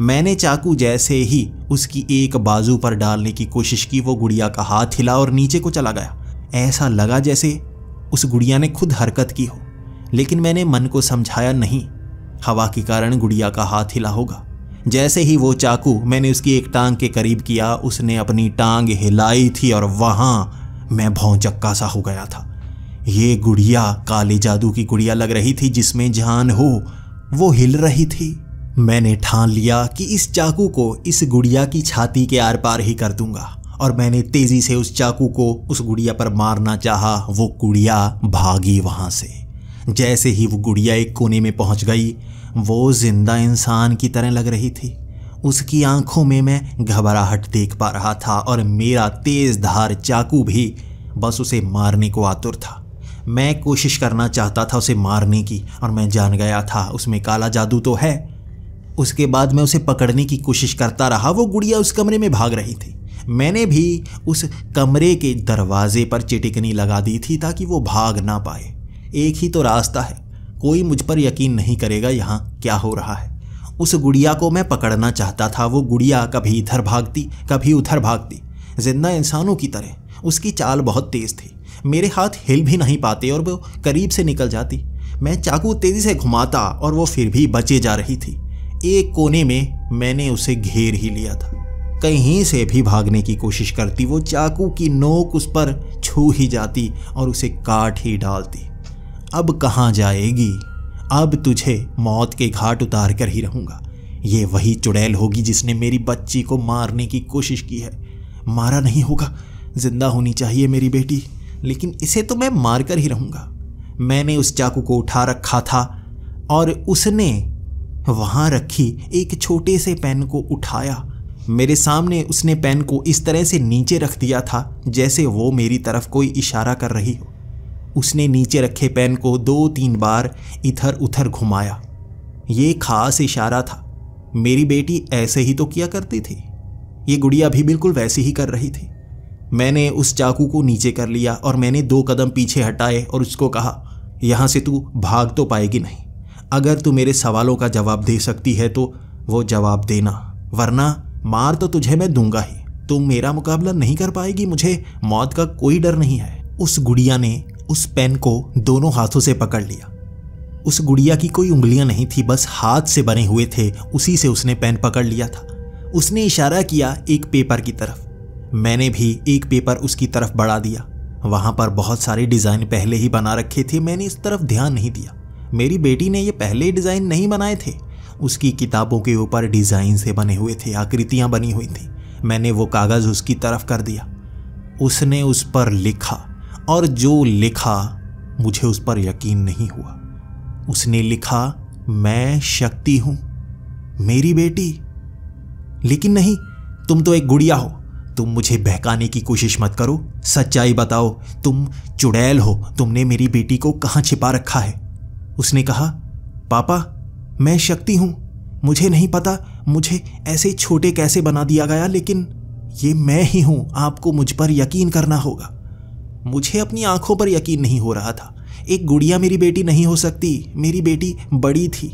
मैंने चाकू जैसे ही उसकी एक बाजू पर डालने की कोशिश की, वो गुड़िया का हाथ हिला और नीचे को चला गया। ऐसा लगा जैसे उस गुड़िया ने खुद हरकत की हो, लेकिन मैंने मन को समझाया नहीं, हवा के कारण गुड़िया का हाथ हिला होगा। जैसे ही वो चाकू मैंने उसकी एक टांग के करीब किया, उसने अपनी टांग हिलाई थी और वहाँ मैं भौंचक्का सा हो गया था। ये गुड़िया काले जादू की गुड़िया लग रही थी, जिसमें जान हो। वो हिल रही थी। मैंने ठान लिया कि इस चाकू को इस गुड़िया की छाती के आर पार ही कर दूंगा और मैंने तेजी से उस चाकू को उस गुड़िया पर मारना चाहा। वो गुड़िया भागी वहां से। जैसे ही वो गुड़िया एक कोने में पहुंच गई, वो जिंदा इंसान की तरह लग रही थी। उसकी आंखों में मैं घबराहट देख पा रहा था और मेरा तेज धार चाकू भी बस उसे मारने को आतुर था। मैं कोशिश करना चाहता था उसे मारने की और मैं जान गया था उसमें काला जादू तो है। उसके बाद मैं उसे पकड़ने की कोशिश करता रहा। वो गुड़िया उस कमरे में भाग रही थी। मैंने भी उस कमरे के दरवाजे पर चिटिकनी लगा दी थी ताकि वो भाग ना पाए। एक ही तो रास्ता है, कोई मुझ पर यकीन नहीं करेगा यहाँ क्या हो रहा है। उस गुड़िया को मैं पकड़ना चाहता था। वो गुड़िया कभी इधर भागती, कभी उधर भागती, जिंदा इंसानों की तरह। उसकी चाल बहुत तेज थी। मेरे हाथ हिल भी नहीं पाते और वो करीब से निकल जाती। मैं चाकू तेजी से घुमाता और वो फिर भी बचे जा रही थी। एक कोने में मैंने उसे घेर ही लिया था। कहीं से भी भागने की कोशिश करती, वो चाकू की नोक उस पर छू ही जाती और उसे काट ही डालती। अब कहाँ जाएगी? अब तुझे मौत के घाट उतार कर ही रहूँगा। ये वही चुड़ैल होगी जिसने मेरी बच्ची को मारने की कोशिश की है। मारा नहीं होगा, जिंदा होनी चाहिए मेरी बेटी, लेकिन इसे तो मैं मार कर ही रहूँगा। मैंने उस चाकू को उठा रखा था और उसने वहाँ रखी एक छोटे से पेन को उठाया। मेरे सामने उसने पेन को इस तरह से नीचे रख दिया था जैसे वो मेरी तरफ कोई इशारा कर रही हो। उसने नीचे रखे पेन को 2-3 बार इधर उधर घुमाया। ये खास इशारा था। मेरी बेटी ऐसे ही तो किया करती थी। ये गुड़िया भी बिल्कुल वैसे ही कर रही थी। मैंने उस चाकू को नीचे कर लिया और मैंने 2 कदम पीछे हटाए और उसको कहा, यहाँ से तू भाग तो पाएगी नहीं। अगर तू मेरे सवालों का जवाब दे सकती है तो वो जवाब देना, वरना मार तो तुझे मैं दूंगा ही। तुम मेरा मुकाबला नहीं कर पाएगी, मुझे मौत का कोई डर नहीं है। उस गुड़िया ने उस पेन को दोनों हाथों से पकड़ लिया। उस गुड़िया की कोई उंगलियां नहीं थी, बस हाथ से बने हुए थे, उसी से उसने पेन पकड़ लिया था। उसने इशारा किया एक पेपर की तरफ। मैंने भी एक पेपर उसकी तरफ बढ़ा दिया। वहां पर बहुत सारे डिजाइन पहले ही बना रखे थे, मैंने इस तरफ ध्यान नहीं दिया। मेरी बेटी ने ये पहले डिजाइन नहीं बनाए थे, उसकी किताबों के ऊपर डिजाइन से बने हुए थे, आकृतियां बनी हुई थी। मैंने वो कागज उसकी तरफ कर दिया। उसने उस पर लिखा, और जो लिखा मुझे उस पर यकीन नहीं हुआ। उसने लिखा, मैं शक्ति हूं, मेरी बेटी। लेकिन नहीं, तुम तो एक गुड़िया हो, तुम मुझे बहकाने की कोशिश मत करो, सच्चाई बताओ, तुम चुड़ैल हो, तुमने मेरी बेटी को कहां छिपा रखा है? उसने कहा, पापा मैं शक्ति हूं, मुझे नहीं पता मुझे ऐसे छोटे कैसे बना दिया गया, लेकिन ये मैं ही हूं, आपको मुझ पर यकीन करना होगा। मुझे अपनी आंखों पर यकीन नहीं हो रहा था। एक गुड़िया मेरी बेटी नहीं हो सकती, मेरी बेटी बड़ी थी।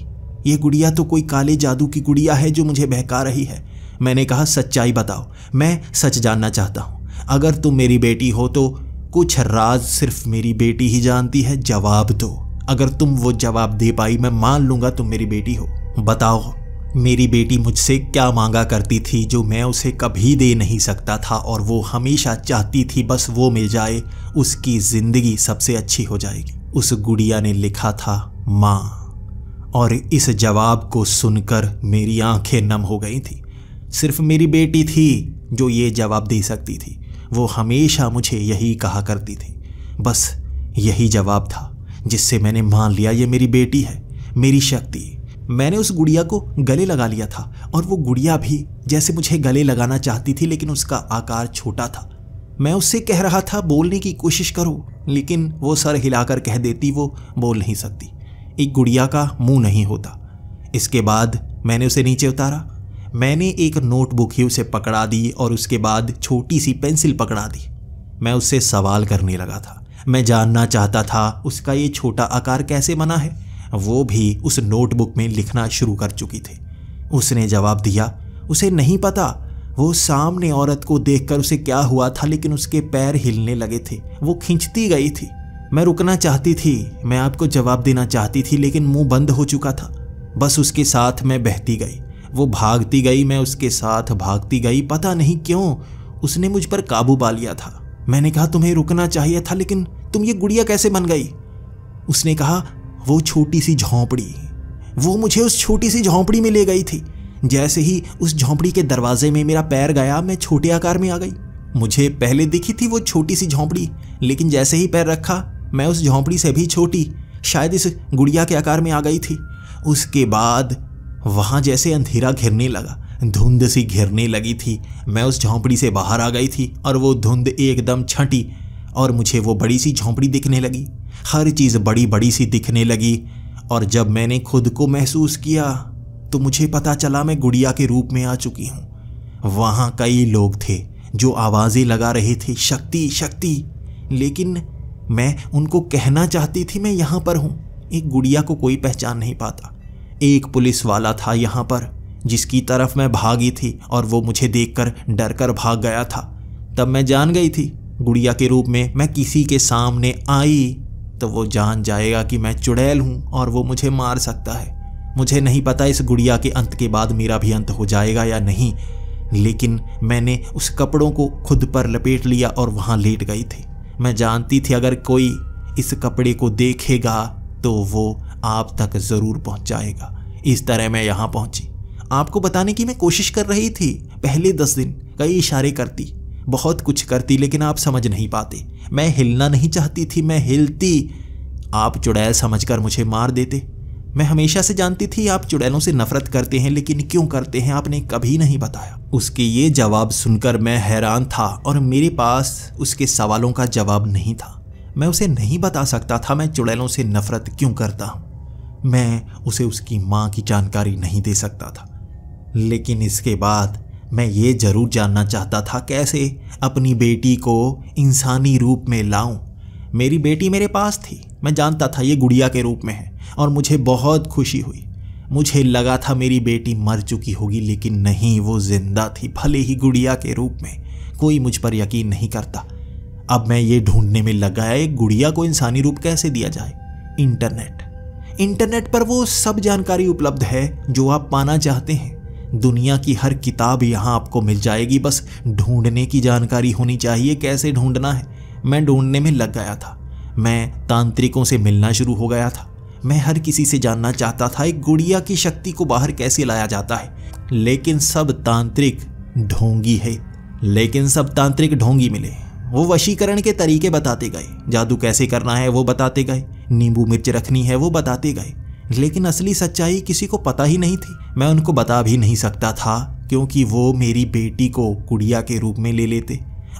ये गुड़िया तो कोई काले जादू की गुड़िया है जो मुझे बहका रही है। मैंने कहा, सच्चाई बताओ, मैं सच जानना चाहता हूँ। अगर तुम मेरी बेटी हो तो कुछ राज सिर्फ मेरी बेटी ही जानती है, जवाब दो। अगर तुम वो जवाब दे पाई, मैं मान लूंगा तुम मेरी बेटी हो। बताओ, मेरी बेटी मुझसे क्या मांगा करती थी जो मैं उसे कभी दे नहीं सकता था, और वो हमेशा चाहती थी बस वो मिल जाए, उसकी जिंदगी सबसे अच्छी हो जाएगी। उस गुड़िया ने लिखा था, माँ। और इस जवाब को सुनकर मेरी आंखें नम हो गई थी। सिर्फ मेरी बेटी थी जो ये जवाब दे सकती थी। वो हमेशा मुझे यही कहा करती थी। बस यही जवाब था जिससे मैंने मान लिया ये मेरी बेटी है, मेरी शक्ति। मैंने उस गुड़िया को गले लगा लिया था, और वो गुड़िया भी जैसे मुझे गले लगाना चाहती थी, लेकिन उसका आकार छोटा था। मैं उससे कह रहा था बोलने की कोशिश करो, लेकिन वो सर हिलाकर कह देती वो बोल नहीं सकती। एक गुड़िया का मुंह नहीं होता। इसके बाद मैंने उसे नीचे उतारा। मैंने एक नोटबुक ही उसे पकड़ा दी और उसके बाद छोटी सी पेंसिल पकड़ा दी। मैं उससे सवाल करने लगा था। मैं जानना चाहता था उसका ये छोटा आकार कैसे बना है। वो भी उस नोटबुक में लिखना शुरू कर चुकी थी। उसने जवाब दिया, उसे नहीं पता। वो सामने औरत को देखकर उसे क्या हुआ था, लेकिन उसके पैर हिलने लगे थे। वो खींचती गई थी। मैं रुकना चाहती थी, मैं आपको जवाब देना चाहती थी, लेकिन मुंह बंद हो चुका था। बस उसके साथ मैं बहती गई। वो भागती गई, मैं उसके साथ भागती गई। पता नहीं क्यों उसने मुझ पर काबू पा लिया था। मैंने कहा, तुम्हें रुकना चाहिए था, लेकिन तुम ये गुड़िया कैसे बन गई? उसने कहा, वो छोटी सी झोंपड़ी, वो मुझे उस छोटी सी झोंपड़ी में ले गई थी। जैसे ही उस झोंपड़ी के दरवाजे में मेरा पैर गया, मैं छोटे आकार में आ गई। मुझे पहले दिखी थी वो छोटी सी झोंपड़ी, लेकिन जैसे ही पैर रखा, मैं उस झोंपड़ी से भी छोटी, शायद इस गुड़िया के आकार में आ गई थी। उसके बाद वहां जैसे अंधेरा घिरने लगा, धुंध सी घिरने लगी थी। मैं उस झोंपड़ी से बाहर आ गई थी और वो धुंध एकदम छंटी और मुझे वो बड़ी सी झोंपड़ी दिखने लगी। हर चीज़ बड़ी बड़ी सी दिखने लगी, और जब मैंने खुद को महसूस किया तो मुझे पता चला मैं गुड़िया के रूप में आ चुकी हूँ। वहाँ कई लोग थे जो आवाज़ें लगा रहे थे, शक्ति शक्ति, लेकिन मैं उनको कहना चाहती थी मैं यहाँ पर हूँ। एक गुड़िया को कोई पहचान नहीं पाता। एक पुलिस वाला था यहाँ पर जिसकी तरफ मैं भागी थी, और वो मुझे देखकर डर कर भाग गया था। तब मैं जान गई थी गुड़िया के रूप में मैं किसी के सामने आई तो वो जान जाएगा कि मैं चुड़ैल हूँ और वो मुझे मार सकता है। मुझे नहीं पता इस गुड़िया के अंत के बाद मेरा भी अंत हो जाएगा या नहीं, लेकिन मैंने उस कपड़ों को खुद पर लपेट लिया और वहाँ लेट गई थी। मैं जानती थी अगर कोई इस कपड़े को देखेगा तो वो आप तक ज़रूर पहुँच जाएगा। इस तरह मैं यहाँ पहुँची। आपको बताने की मैं कोशिश कर रही थी। पहले 10 दिन कई इशारे करती, बहुत कुछ करती, लेकिन आप समझ नहीं पाते। मैं हिलना नहीं चाहती थी, मैं हिलती, आप चुड़ैल समझकर मुझे मार देते। मैं हमेशा से जानती थी आप चुड़ैलों से नफरत करते हैं, लेकिन क्यों करते हैं आपने कभी नहीं बताया। उसके ये जवाब सुनकर मैं हैरान था और मेरे पास उसके सवालों का जवाब नहीं था। मैं उसे नहीं बता सकता था मैं चुड़ैलों से नफरत क्यों करता हूँ। मैं उसे उसकी माँ की जानकारी नहीं दे सकता था, लेकिन इसके बाद मैं ये जरूर जानना चाहता था कैसे अपनी बेटी को इंसानी रूप में लाऊं। मेरी बेटी मेरे पास थी, मैं जानता था ये गुड़िया के रूप में है और मुझे बहुत खुशी हुई। मुझे लगा था मेरी बेटी मर चुकी होगी, लेकिन नहीं, वो जिंदा थी, भले ही गुड़िया के रूप में। कोई मुझ पर यकीन नहीं करता। अब मैं ये ढूंढने में लगा है एक गुड़िया को इंसानी रूप कैसे दिया जाए। इंटरनेट पर वो सब जानकारी उपलब्ध है जो आप पाना चाहते हैं। दुनिया की हर किताब यहाँ आपको मिल जाएगी, बस ढूंढने की जानकारी होनी चाहिए। कैसे ढूंढना है, मैं ढूंढने में लग गया था। मैं तांत्रिकों से मिलना शुरू हो गया था। मैं हर किसी से जानना चाहता था एक गुड़िया की शक्ति को बाहर कैसे लाया जाता है। लेकिन सब तांत्रिक ढोंगी मिले। वो वशीकरण के तरीके बताते गए, जादू कैसे करना है वो बताते गए, नींबू मिर्च रखनी है वो बताते गए, लेकिन असली सच्चाई किसी को पता ही नहीं थी। मैं उनको बता भी नहीं सकता था, क्योंकि वो मेरी बेटी को गुड़िया के रूप में ले लेते,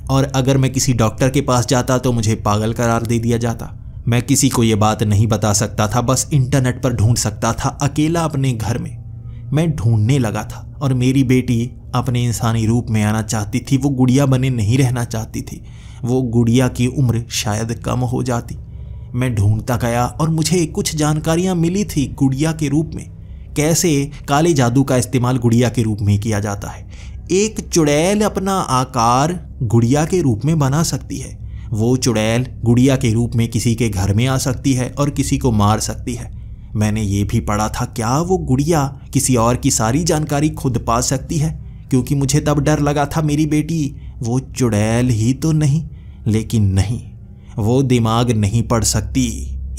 और अगर मैं किसी डॉक्टर के पास जाता तो मुझे पागल करार दे दिया जाता। मैं किसी को ये बात नहीं बता सकता था, बस इंटरनेट पर ढूंढ सकता था, अकेला अपने घर में। मैं ढूंढने लगा था, और मेरी बेटी अपने इंसानी रूप में आना चाहती थी। वो गुड़िया बने नहीं रहना चाहती थी। वो गुड़िया की उम्र शायद कम हो जाती। मैं ढूंढता गया और मुझे कुछ जानकारियां मिली थी गुड़िया के रूप में। कैसे काले जादू का इस्तेमाल गुड़िया के रूप में किया जाता है। एक चुड़ैल अपना आकार गुड़िया के रूप में बना सकती है। वो चुड़ैल गुड़िया के रूप में किसी के घर में आ सकती है और किसी को मार सकती है। मैंने ये भी पढ़ा था, क्या वो गुड़िया किसी और की सारी जानकारी खुद पा सकती है, क्योंकि मुझे तब डर लगा था मेरी बेटी वो चुड़ैल ही तो नहीं। लेकिन नहीं, वो दिमाग नहीं पढ़ सकती,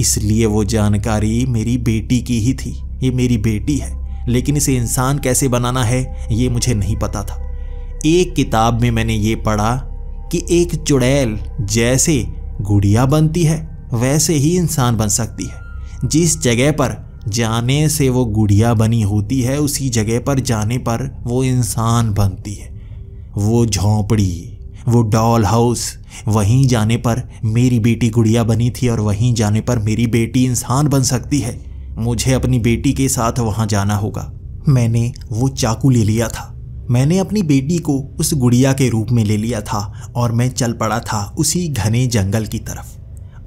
इसलिए वो जानकारी मेरी बेटी की ही थी। ये मेरी बेटी है, लेकिन इसे इंसान कैसे बनाना है ये मुझे नहीं पता था। एक किताब में मैंने ये पढ़ा कि एक चुड़ैल जैसे गुड़िया बनती है वैसे ही इंसान बन सकती है। जिस जगह पर जाने से वो गुड़िया बनी होती है, उसी जगह पर जाने पर वो इंसान बनती है। वो झोंपड़ी, वो डॉल हाउस, वहीं जाने पर मेरी बेटी गुड़िया बनी थी, और वहीं जाने पर मेरी बेटी इंसान बन सकती है। मुझे अपनी बेटी के साथ वहां जाना होगा। मैंने वो चाकू ले लिया था। मैंने अपनी बेटी को उस गुड़िया के रूप में ले लिया था, और मैं चल पड़ा था उसी घने जंगल की तरफ।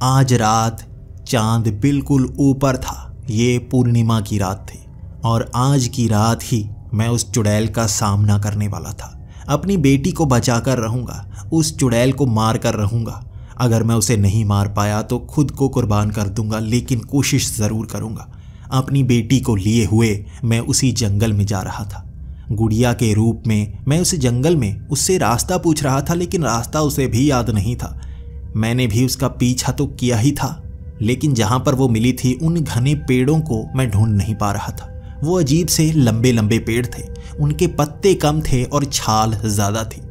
आज रात चांद बिल्कुल ऊपर था। ये पूर्णिमा की रात थी, और आज की रात ही मैं उस चुड़ैल का सामना करने वाला था। अपनी बेटी को बचाकर रहूंगा, उस चुड़ैल को मार कर रहूंगा। अगर मैं उसे नहीं मार पाया तो खुद को कुर्बान कर दूंगा, लेकिन कोशिश ज़रूर करूंगा। अपनी बेटी को लिए हुए मैं उसी जंगल में जा रहा था। गुड़िया के रूप में मैं उस जंगल में उससे रास्ता पूछ रहा था, लेकिन रास्ता उसे भी याद नहीं था। मैंने भी उसका पीछा तो किया ही था, लेकिन जहां पर वो मिली थी उन घने पेड़ों को मैं ढूंढ नहीं पा रहा था। वो अजीब से लंबे लंबे पेड़ थे, उनके पत्ते कम थे और छाल ज़्यादा थी।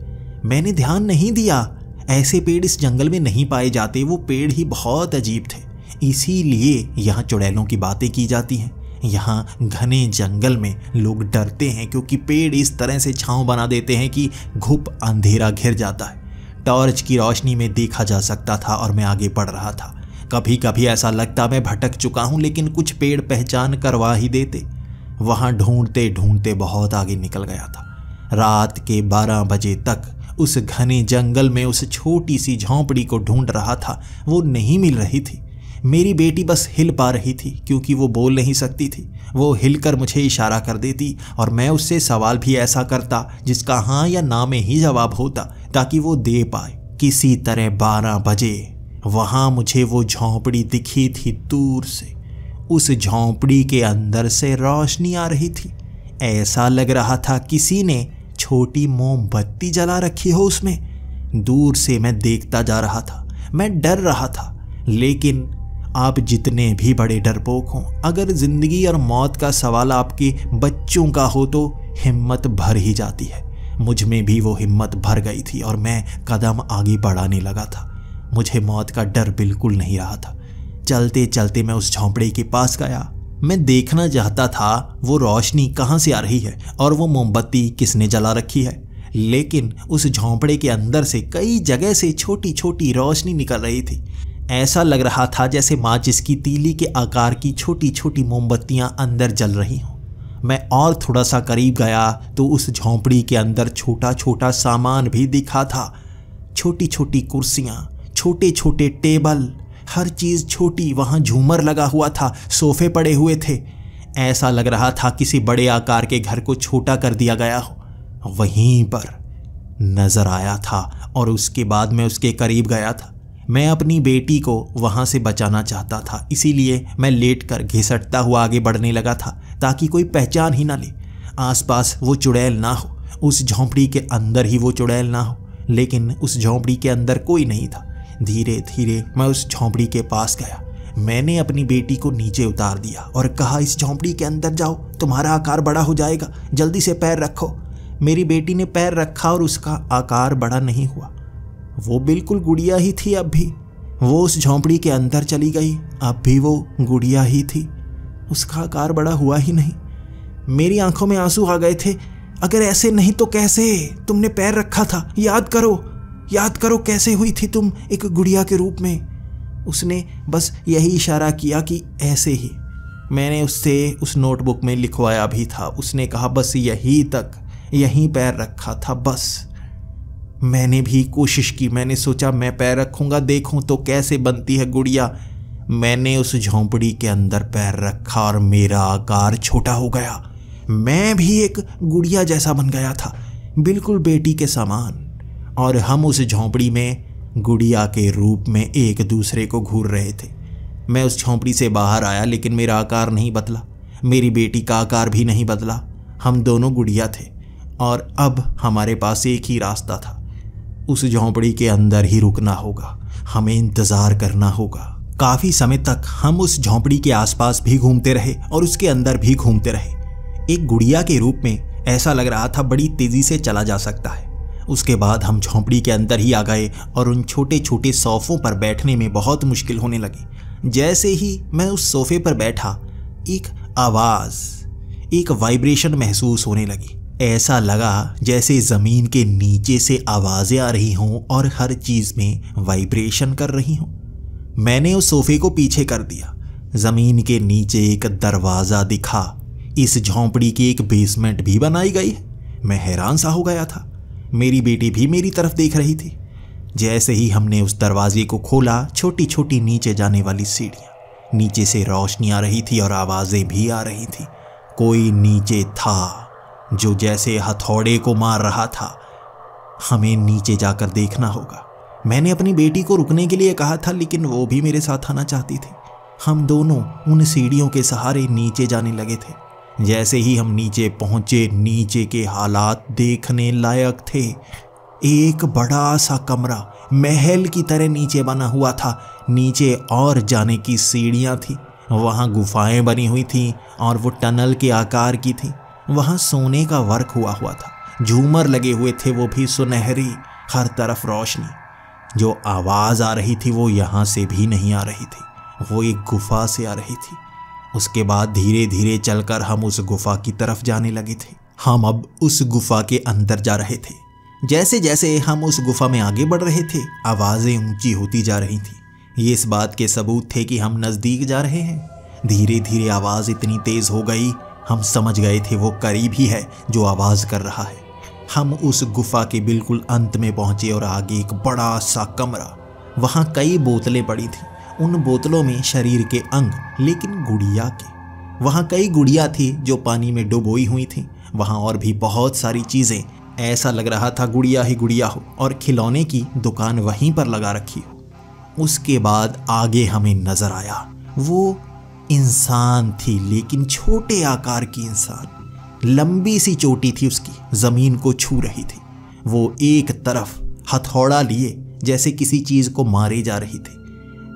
मैंने ध्यान नहीं दिया, ऐसे पेड़ इस जंगल में नहीं पाए जाते। वो पेड़ ही बहुत अजीब थे, इसीलिए यहाँ चुड़ैलों की बातें की जाती हैं। यहाँ घने जंगल में लोग डरते हैं, क्योंकि पेड़ इस तरह से छांव बना देते हैं कि घुप अंधेरा घिर जाता है। टॉर्च की रोशनी में देखा जा सकता था, और मैं आगे बढ़ रहा था। कभी कभी ऐसा लगता मैं भटक चुका हूँ, लेकिन कुछ पेड़ पहचान करवा ही देते। वहाँ ढूंढते ढूंढते बहुत आगे निकल गया था। रात के 12 बजे तक उस घने जंगल में उस छोटी सी झोंपड़ी को ढूंढ रहा था। वो नहीं मिल रही थी। मेरी बेटी बस हिल पा रही थी, क्योंकि वो बोल नहीं सकती थी। वो हिलकर मुझे इशारा कर देती, और मैं उससे सवाल भी ऐसा करता जिसका हाँ या ना में ही जवाब होता, ताकि वो दे पाए। किसी तरह 12 बजे वहाँ मुझे वो झोंपड़ी दिखी थी दूर से। उस झोंपड़ी के अंदर से रोशनी आ रही थी। ऐसा लग रहा था किसी ने छोटी मोमबत्ती जला रखी हो उसमें। दूर से मैं देखता जा रहा था। मैं डर रहा था, लेकिन आप जितने भी बड़े डरपोक हों, अगर जिंदगी और मौत का सवाल आपके बच्चों का हो तो हिम्मत भर ही जाती है। मुझ में भी वो हिम्मत भर गई थी, और मैं कदम आगे बढ़ाने लगा था। मुझे मौत का डर बिल्कुल नहीं रहा था। चलते चलते मैं उस झोंपड़ी के पास गया। मैं देखना चाहता था वो रोशनी कहाँ से आ रही है और वो मोमबत्ती किसने जला रखी है। लेकिन उस झोंपड़े के अंदर से कई जगह से छोटी छोटी रोशनी निकल रही थी। ऐसा लग रहा था जैसे माचिस की तीली के आकार की छोटी छोटी मोमबत्तियां अंदर जल रही हों। मैं और थोड़ा सा करीब गया तो उस झोंपड़ी के अंदर छोटा छोटा सामान भी दिखा था। छोटी छोटी कुर्सियां, छोटे छोटे टेबल, हर चीज़ छोटी। वहाँ झूमर लगा हुआ था, सोफे पड़े हुए थे। ऐसा लग रहा था किसी बड़े आकार के घर को छोटा कर दिया गया हो। वहीं पर नजर आया था और उसके बाद मैं उसके करीब गया था। मैं अपनी बेटी को वहां से बचाना चाहता था, इसीलिए मैं लेटकर घिसटता हुआ आगे बढ़ने लगा था ताकि कोई पहचान ही ना ले। आसपास वो चुड़ैल ना हो, उस झोंपड़ी के अंदर ही वो चुड़ैल ना हो। लेकिन उस झोंपड़ी के अंदर कोई नहीं था। धीरे धीरे मैं उस झोंपड़ी के पास गया। मैंने अपनी बेटी को नीचे उतार दिया और कहा, इस झोंपड़ी के अंदर जाओ, तुम्हारा आकार बड़ा हो जाएगा, जल्दी से पैर रखो। मेरी बेटी ने पैर रखा और उसका आकार बड़ा नहीं हुआ। वो बिल्कुल गुड़िया ही थी। अब भी वो उस झोंपड़ी के अंदर चली गई, अब भी वो गुड़िया ही थी, उसका आकार बड़ा हुआ ही नहीं। मेरी आंखों में आंसू आ गए थे। अगर ऐसे नहीं तो कैसे? तुमने पैर रखा था, याद करो कैसे हुई थी तुम एक गुड़िया के रूप में। उसने बस यही इशारा किया कि ऐसे ही। मैंने उससे उस नोटबुक में लिखवाया भी था। उसने कहा बस यहीं पैर रखा था बस। मैंने भी कोशिश की, मैंने सोचा मैं पैर रखूंगा, देखूं तो कैसे बनती है गुड़िया। मैंने उस झोंपड़ी के अंदर पैर रखा और मेरा आकार छोटा हो गया। मैं भी एक गुड़िया जैसा बन गया था, बिल्कुल बेटी के समान। और हम उस झोंपड़ी में गुड़िया के रूप में एक दूसरे को घूर रहे थे। मैं उस झोंपड़ी से बाहर आया, लेकिन मेरा आकार नहीं बदला, मेरी बेटी का आकार भी नहीं बदला। हम दोनों गुड़िया थे और अब हमारे पास एक ही रास्ता था, उस झोंपड़ी के अंदर ही रुकना होगा, हमें इंतजार करना होगा। काफी समय तक हम उस झोंपड़ी के आसपास भी घूमते रहे और उसके अंदर भी घूमते रहे। एक गुड़िया के रूप में ऐसा लग रहा था बड़ी तेजी से चला जा सकता है। उसके बाद हम झोंपड़ी के अंदर ही आ गए और उन छोटे छोटे सोफों पर बैठने में बहुत मुश्किल होने लगी। जैसे ही मैं उस सोफे पर बैठा, एक आवाज, एक वाइब्रेशन महसूस होने लगी। ऐसा लगा जैसे जमीन के नीचे से आवाजें आ रही हों और हर चीज में वाइब्रेशन कर रही हों। मैंने उस सोफे को पीछे कर दिया। जमीन के नीचे एक दरवाजा दिखा। इस झोंपड़ी की एक बेसमेंट भी बनाई गई है। मैं हैरान सा हो गया था। मेरी बेटी भी मेरी तरफ देख रही थी। जैसे ही हमने उस दरवाजे को खोला, छोटी छोटी नीचे जाने वाली सीढ़ियां, नीचे से रोशनी आ रही थी और आवाजें भी आ रही थी। कोई नीचे था जो जैसे हथौड़े को मार रहा था। हमें नीचे जाकर देखना होगा। मैंने अपनी बेटी को रुकने के लिए कहा था, लेकिन वो भी मेरे साथ आना चाहती थी। हम दोनों उन सीढ़ियों के सहारे नीचे जाने लगे थे। जैसे ही हम नीचे पहुंचे, नीचे के हालात देखने लायक थे। एक बड़ा सा कमरा महल की तरह नीचे बना हुआ था। नीचे और जाने की सीढ़ियां थी। वहां गुफाएं बनी हुई थी और वो टनल के आकार की थी। वहां सोने का वर्क हुआ था, झूमर लगे हुए थे, वो भी सुनहरी, हर तरफ रोशनी। जो आवाज आ रही थी वो यहां से भी नहीं आ रही थी, वो एक गुफा से आ रही थी। उसके बाद धीरे धीरे चलकर हम उस गुफा की तरफ जाने लगे थे। हम अब उस गुफा के अंदर जा रहे थे। जैसे जैसे हम उस गुफा में आगे बढ़ रहे थे, आवाजें ऊंची होती जा रही थी। ये इस बात के सबूत थे कि हम नजदीक जा रहे हैं। धीरे धीरे आवाज इतनी तेज हो गई, हम समझ गए थे वो करीब ही है जो आवाज कर रहा है। हम उस गुफा के बिल्कुल अंत में पहुंचे और आगे एक बड़ा सा कमरा। वहां कई बोतलें पड़ी थी। उन बोतलों में शरीर के अंग, लेकिन गुड़िया के। वहां कई गुड़िया थी जो पानी में डुबोई हुई थी। वहां और भी बहुत सारी चीजें। ऐसा लग रहा था गुड़िया ही गुड़िया हो और खिलौने की दुकान वहीं पर लगा रखी हो। उसके बाद आगे हमें नजर आया, वो इंसान थी, लेकिन छोटे आकार की इंसान। लंबी सी चोटी थी उसकी, जमीन को छू रही थी। वो एक तरफ हथौड़ा लिए जैसे किसी चीज को मारे जा रही थी।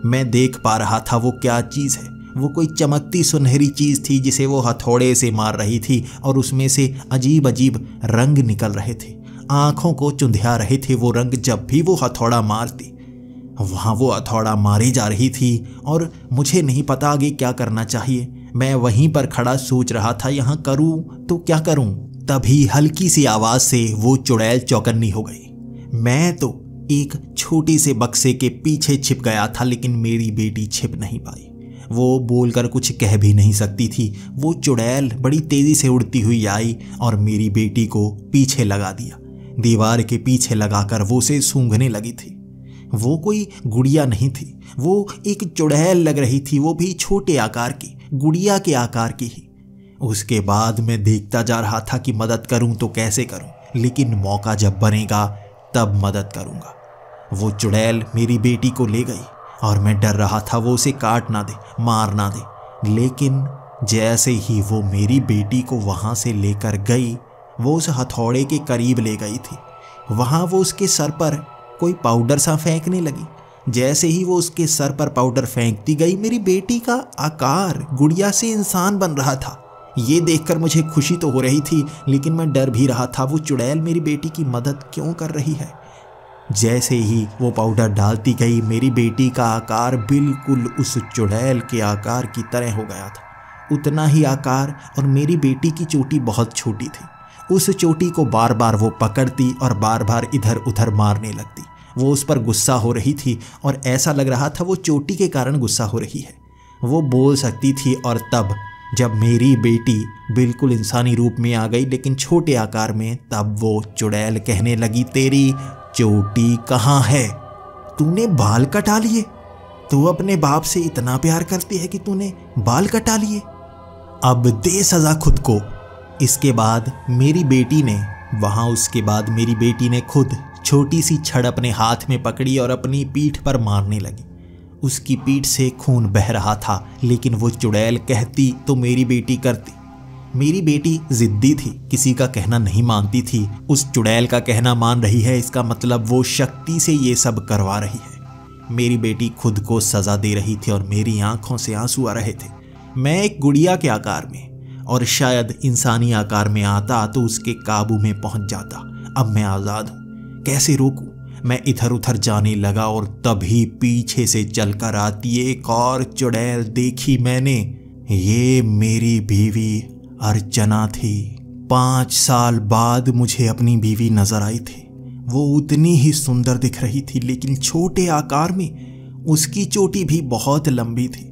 मैं देख पा रहा था वो क्या चीज है। वो कोई चमकती सुनहरी चीज थी जिसे वो हथौड़े से मार रही थी और उसमें से अजीब अजीब रंग निकल रहे थे। आंखों को चुंधिया रहे थे वो रंग जब भी वो हथौड़ा मारती। वहां वो हथौड़ा मारी जा रही थी और मुझे नहीं पता आगे क्या करना चाहिए। मैं वहीं पर खड़ा सोच रहा था, यहां करूं तो क्या करूं। तभी हल्की सी आवाज से वो चुड़ैल चौकन्नी हो गई। मैं तो एक छोटी से बक्से के पीछे छिप गया था, लेकिन मेरी बेटी छिप नहीं पाई। वो बोलकर कुछ कह भी नहीं सकती थी। वो चुड़ैल बड़ी तेजी से उड़ती हुई आई और मेरी बेटी को पीछे लगा दिया। दीवार के पीछे लगाकर वो उसे सूंघने लगी थी। वो कोई गुड़िया नहीं थी, वो एक चुड़ैल लग रही थी, वो भी छोटे आकार की, गुड़िया के आकार की ही। उसके बाद मैं देखता जा रहा था कि मदद करूं तो कैसे करूं, लेकिन मौका जब बनेगा तब मदद करूंगा। वो चुड़ैल मेरी बेटी को ले गई और मैं डर रहा था वो उसे काट ना दे, मार ना दे। लेकिन जैसे ही वो मेरी बेटी को वहाँ से लेकर गई, वो उस हथौड़े के करीब ले गई थी। वहाँ वो उसके सर पर कोई पाउडर सा फेंकने लगी। जैसे ही वो उसके सर पर पाउडर फेंकती गई, मेरी बेटी का आकार गुड़िया से इंसान बन रहा था। ये देखकर मुझे खुशी तो हो रही थी, लेकिन मैं डर भी रहा था, वो चुड़ैल मेरी बेटी की मदद क्यों कर रही है। जैसे ही वो पाउडर डालती गई, मेरी बेटी का आकार बिल्कुल उस चुड़ैल के आकार की तरह हो गया था। उतना ही आकार, और मेरी बेटी की चोटी बहुत छोटी थी। उस चोटी को बार बार वो पकड़ती और बार बार इधर उधर मारने लगती। वो उस पर गुस्सा हो रही थी और ऐसा लग रहा था वो चोटी के कारण गुस्सा हो रही है। वो बोल सकती थी, और तब जब मेरी बेटी बिल्कुल इंसानी रूप में आ गई लेकिन छोटे आकार में, तब वो चुड़ैल कहने लगी, तेरी चोटी कहाँ है? तूने बाल कटा लिए? तू अपने बाप से इतना प्यार करती है कि तूने बाल कटा लिए? अब दे सजा खुद को। इसके बाद मेरी बेटी ने खुद छोटी सी छड़ अपने हाथ में पकड़ी और अपनी पीठ पर मारने लगी। उसकी पीठ से खून बह रहा था, लेकिन वो चुड़ैल कहती तो मेरी बेटी करती। मेरी बेटी जिद्दी थी, किसी का कहना नहीं मानती थी। उस चुड़ैल का कहना मान रही है, इसका मतलब वो शक्ति से ये सब करवा रही है। मेरी बेटी खुद को सजा दे रही थी और मेरी आंखों से आंसू आ रहे थे। मैं एक गुड़िया के आकार में और शायद इंसानी आकार में आता तो उसके काबू में पहुंच जाता। अब मैं आज़ाद हूं, कैसे रोकूं? मैं इधर उधर जाने लगा और तभी पीछे से चलकर आती एक और चुड़ैल देखी मैंने। ये मेरी बीवी अर्चना थी। 5 साल बाद मुझे अपनी बीवी नजर आई थी। वो उतनी ही सुंदर दिख रही थी, लेकिन छोटे आकार में। उसकी चोटी भी बहुत लंबी थी,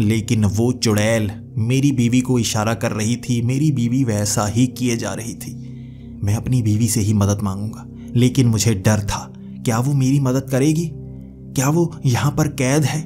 लेकिन वो चुड़ैल मेरी बीवी को इशारा कर रही थी। मेरी बीवी वैसा ही किए जा रही थी। मैं अपनी बीवी से ही मदद मांगूंगा, लेकिन मुझे डर था, क्या वो मेरी मदद करेगी? क्या वो यहाँ पर कैद है?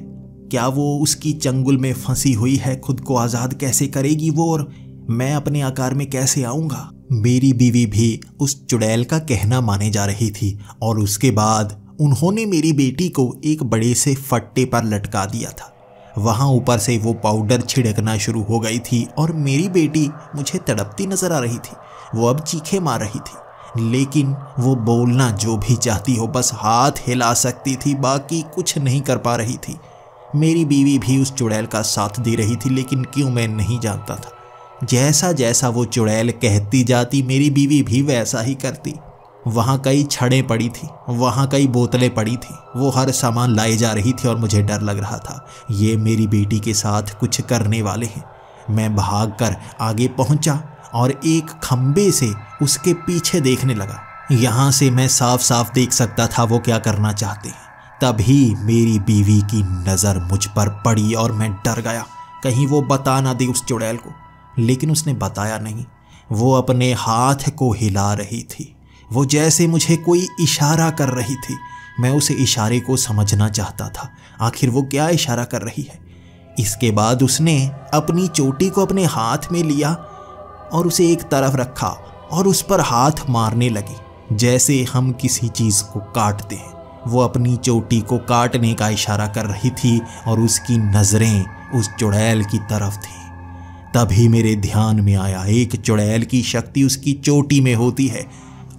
क्या वो उसकी चंगुल में फंसी हुई है? खुद को आज़ाद कैसे करेगी वो, और मैं अपने आकार में कैसे आऊँगा? मेरी बीवी भी उस चुड़ैल का कहना माने जा रही थी, और उसके बाद उन्होंने मेरी बेटी को एक बड़े से फट्टे पर लटका दिया था। वहाँ ऊपर से वो पाउडर छिड़कना शुरू हो गई थी और मेरी बेटी मुझे तड़पती नजर आ रही थी। वो अब चीखें मार रही थी, लेकिन वो बोलना जो भी चाहती हो बस हाथ हिला सकती थी, बाकी कुछ नहीं कर पा रही थी। मेरी बीवी भी उस चुड़ैल का साथ दे रही थी, लेकिन क्यों मैं नहीं जानता था। जैसा जैसा वो चुड़ैल कहती जाती, मेरी बीवी भी वैसा ही करती। वहाँ कई छड़ें पड़ी थी, वहाँ कई बोतलें पड़ी थी। वो हर सामान लाए जा रही थी और मुझे डर लग रहा था, ये मेरी बेटी के साथ कुछ करने वाले हैं। मैं भागकर आगे पहुँचा और एक खंबे से उसके पीछे देखने लगा। यहाँ से मैं साफ साफ देख सकता था वो क्या करना चाहते हैं। तभी मेरी बीवी की नज़र मुझ पर पड़ी और मैं डर गया, कहीं वो बता ना दे उस चुड़ैल को। लेकिन उसने बताया नहीं। वो अपने हाथ को हिला रही थी, वो जैसे मुझे कोई इशारा कर रही थी। मैं उस इशारे को समझना चाहता था, आखिर वो क्या इशारा कर रही है। इसके बाद उसने अपनी चोटी को अपने हाथ में लिया और उसे एक तरफ रखा और उस पर हाथ मारने लगी, जैसे हम किसी चीज़ को काटते हैं। वो अपनी चोटी को काटने का इशारा कर रही थी और उसकी नज़रें उस चुड़ैल की तरफ थी। तभी मेरे ध्यान में आया, एक चुड़ैल की शक्ति उसकी चोटी में होती है।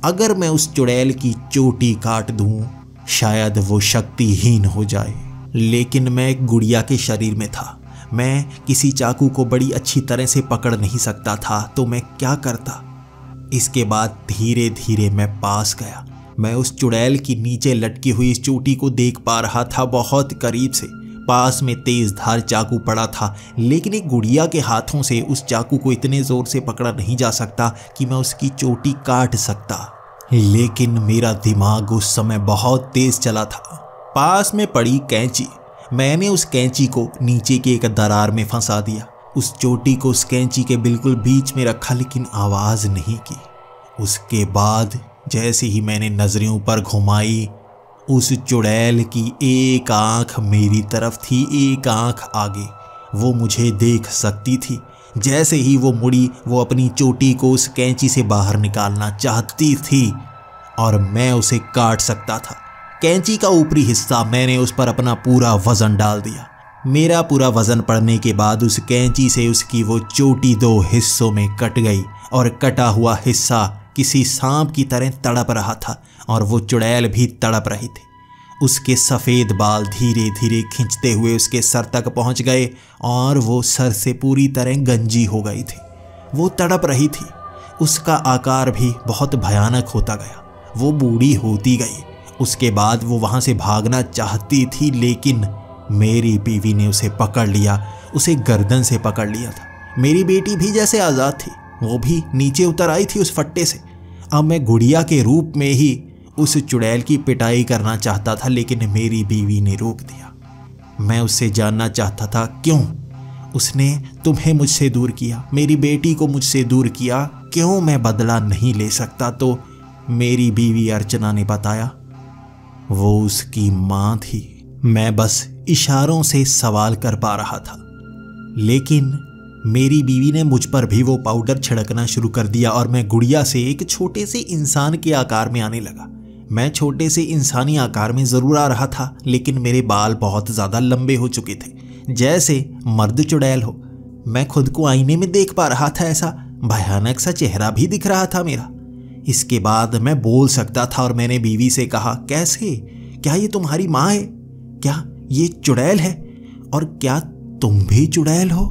अगर मैं उस चुड़ैल की चोटी काट दूं, शायद वो शक्तिहीन हो जाए। लेकिन मैं एक गुड़िया के शरीर में था। मैं किसी चाकू को बड़ी अच्छी तरह से पकड़ नहीं सकता था, तो मैं क्या करता। इसके बाद धीरे धीरे मैं पास गया। मैं उस चुड़ैल की नीचे लटकी हुई इस चोटी को देख पा रहा था बहुत करीब से। पास में तेज धार चाकू पड़ा था, लेकिन एक गुड़िया के हाथों से उस चाकू को इतने जोर से पकड़ा नहीं जा सकता कि मैं उसकी चोटी काट सकता। लेकिन मेरा दिमाग उस समय बहुत तेज चला था। पास में पड़ी कैंची, मैंने उस कैंची को नीचे की एक दरार में फंसा दिया। उस चोटी को उस कैंची के बिल्कुल बीच में रखा, लेकिन आवाज नहीं की। उसके बाद जैसे ही मैंने नजरें ऊपर घुमाई, उस चुड़ैल की एक आंख मेरी तरफ थी, एक आंख आगे। वो मुझे देख सकती थी। जैसे ही वो मुड़ी, वो अपनी चोटी को उस कैंची से बाहर निकालना चाहती थी और मैं उसे काट सकता था। कैंची का ऊपरी हिस्सा, मैंने उस पर अपना पूरा वजन डाल दिया। मेरा पूरा वजन पड़ने के बाद उस कैंची से उसकी वो चोटी 2 हिस्सों में कट गई और कटा हुआ हिस्सा किसी सांप की तरह तड़प रहा था और वो चुड़ैल भी तड़प रही थी। उसके सफ़ेद बाल धीरे धीरे खींचते हुए उसके सर तक पहुंच गए और वो सर से पूरी तरह गंजी हो गई थी। वो तड़प रही थी। उसका आकार भी बहुत भयानक होता गया। वो बूढ़ी होती गई। उसके बाद वो वहाँ से भागना चाहती थी, लेकिन मेरी बीवी ने उसे पकड़ लिया, उसे गर्दन से पकड़ लिया था। मेरी बेटी भी जैसे आज़ाद थी, वो भी नीचे उतर आई थी उस फट्टे से। अब मैं गुड़िया के रूप में ही उस चुड़ैल की पिटाई करना चाहता था, लेकिन मेरी बीवी ने रोक दिया। मैं उससे जानना चाहता था क्यों उसने तुम्हें मुझसे दूर किया, मेरी बेटी को मुझसे दूर किया, क्यों मैं बदला नहीं ले सकता। तो मेरी बीवी अर्चना ने बताया वो उसकी माँ थी। मैं बस इशारों से सवाल कर पा रहा था, लेकिन मेरी बीवी ने मुझ पर भी वो पाउडर छिड़कना शुरू कर दिया और मैं गुड़िया से एक छोटे से इंसान के आकार में आने लगा। मैं छोटे से इंसानी आकार में ज़रूर आ रहा था, लेकिन मेरे बाल बहुत ज़्यादा लंबे हो चुके थे, जैसे मर्द चुड़ैल हो। मैं खुद को आईने में देख पा रहा था, ऐसा भयानक सा चेहरा भी दिख रहा था मेरा। इसके बाद मैं बोल सकता था और मैंने बीवी से कहा, कैसे, क्या ये तुम्हारी माँ है? क्या ये चुड़ैल है? और क्या तुम भी चुड़ैल हो?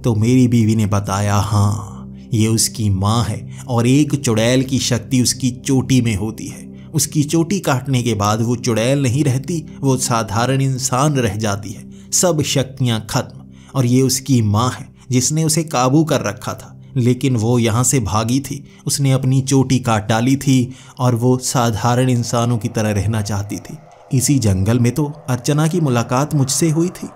तो मेरी बीवी ने बताया, हाँ, ये उसकी माँ है और एक चुड़ैल की शक्ति उसकी चोटी में होती है। उसकी चोटी काटने के बाद वो चुड़ैल नहीं रहती, वो साधारण इंसान रह जाती है, सब शक्तियाँ खत्म। और ये उसकी माँ है जिसने उसे काबू कर रखा था, लेकिन वो यहाँ से भागी थी। उसने अपनी चोटी काट डाली थी और वो साधारण इंसानों की तरह रहना चाहती थी। इसी जंगल में तो अर्चना की मुलाकात मुझसे हुई थी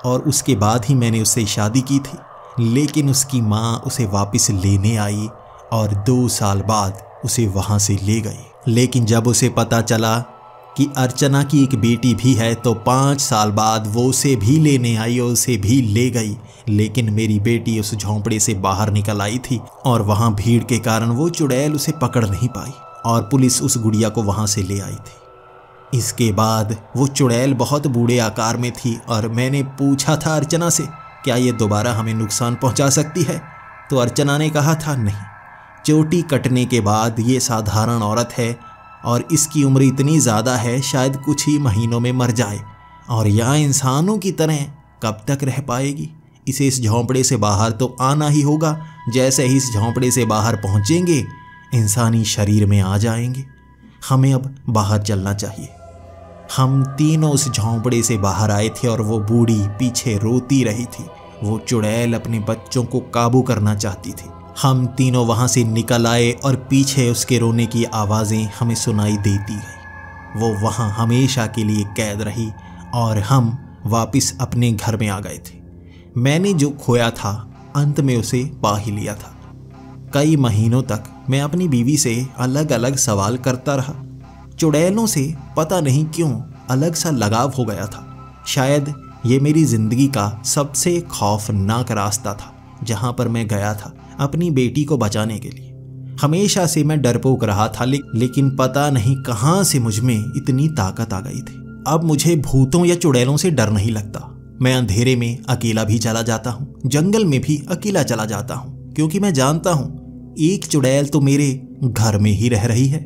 और उसके बाद ही मैंने उससे शादी की थी, लेकिन उसकी माँ उसे वापस लेने आई और 2 साल बाद उसे वहाँ से ले गई। लेकिन जब उसे पता चला कि अर्चना की एक बेटी भी है, तो 5 साल बाद वो उसे भी लेने आई और उसे भी ले गई। लेकिन मेरी बेटी उस झोंपड़े से बाहर निकल आई थी और वहाँ भीड़ के कारण वो चुड़ैल उसे पकड़ नहीं पाई और पुलिस उस गुड़िया को वहाँ से ले आई थी। इसके बाद वो चुड़ैल बहुत बूढ़े आकार में थी और मैंने पूछा था अर्चना से, क्या ये दोबारा हमें नुकसान पहुँचा सकती है? तो अर्चना ने कहा था, नहीं, चोटी कटने के बाद ये साधारण औरत है और इसकी उम्र इतनी ज़्यादा है, शायद कुछ ही महीनों में मर जाए और यहाँ इंसानों की तरह कब तक रह पाएगी। इसे इस झोंपड़े से बाहर तो आना ही होगा। जैसे ही इस झोंपड़े से बाहर पहुँचेंगे, इंसानी शरीर में आ जाएंगे। हमें अब बाहर चलना चाहिए। हम तीनों उस झोंपड़े से बाहर आए थे और वो बूढ़ी पीछे रोती रही थी। वो चुड़ैल अपने बच्चों को काबू करना चाहती थी। हम तीनों वहाँ से निकल आए और पीछे उसके रोने की आवाज़ें हमें सुनाई देती गई। वो वहाँ हमेशा के लिए कैद रही और हम वापस अपने घर में आ गए थे। मैंने जो खोया था, अंत में उसे पा ही लिया था। कई महीनों तक मैं अपनी बीवी से अलग अलग सवाल करता रहा। चुड़ैलों से पता नहीं क्यों अलग सा लगाव हो गया था। शायद ये मेरी ज़िंदगी का सबसे खौफनाक रास्ता था जहाँ पर मैं गया था अपनी बेटी को बचाने के लिए। हमेशा से मैं डरपोक रहा था, लेकिन पता नहीं कहाँ से मुझ में इतनी ताकत आ गई थी। अब मुझे भूतों या चुड़ैलों से डर नहीं लगता। मैं अंधेरे में अकेला भी चला जाता हूँ, जंगल में भी अकेला चला जाता हूँ, क्योंकि मैं जानता हूँ एक चुड़ैल तो मेरे घर में ही रह रही है।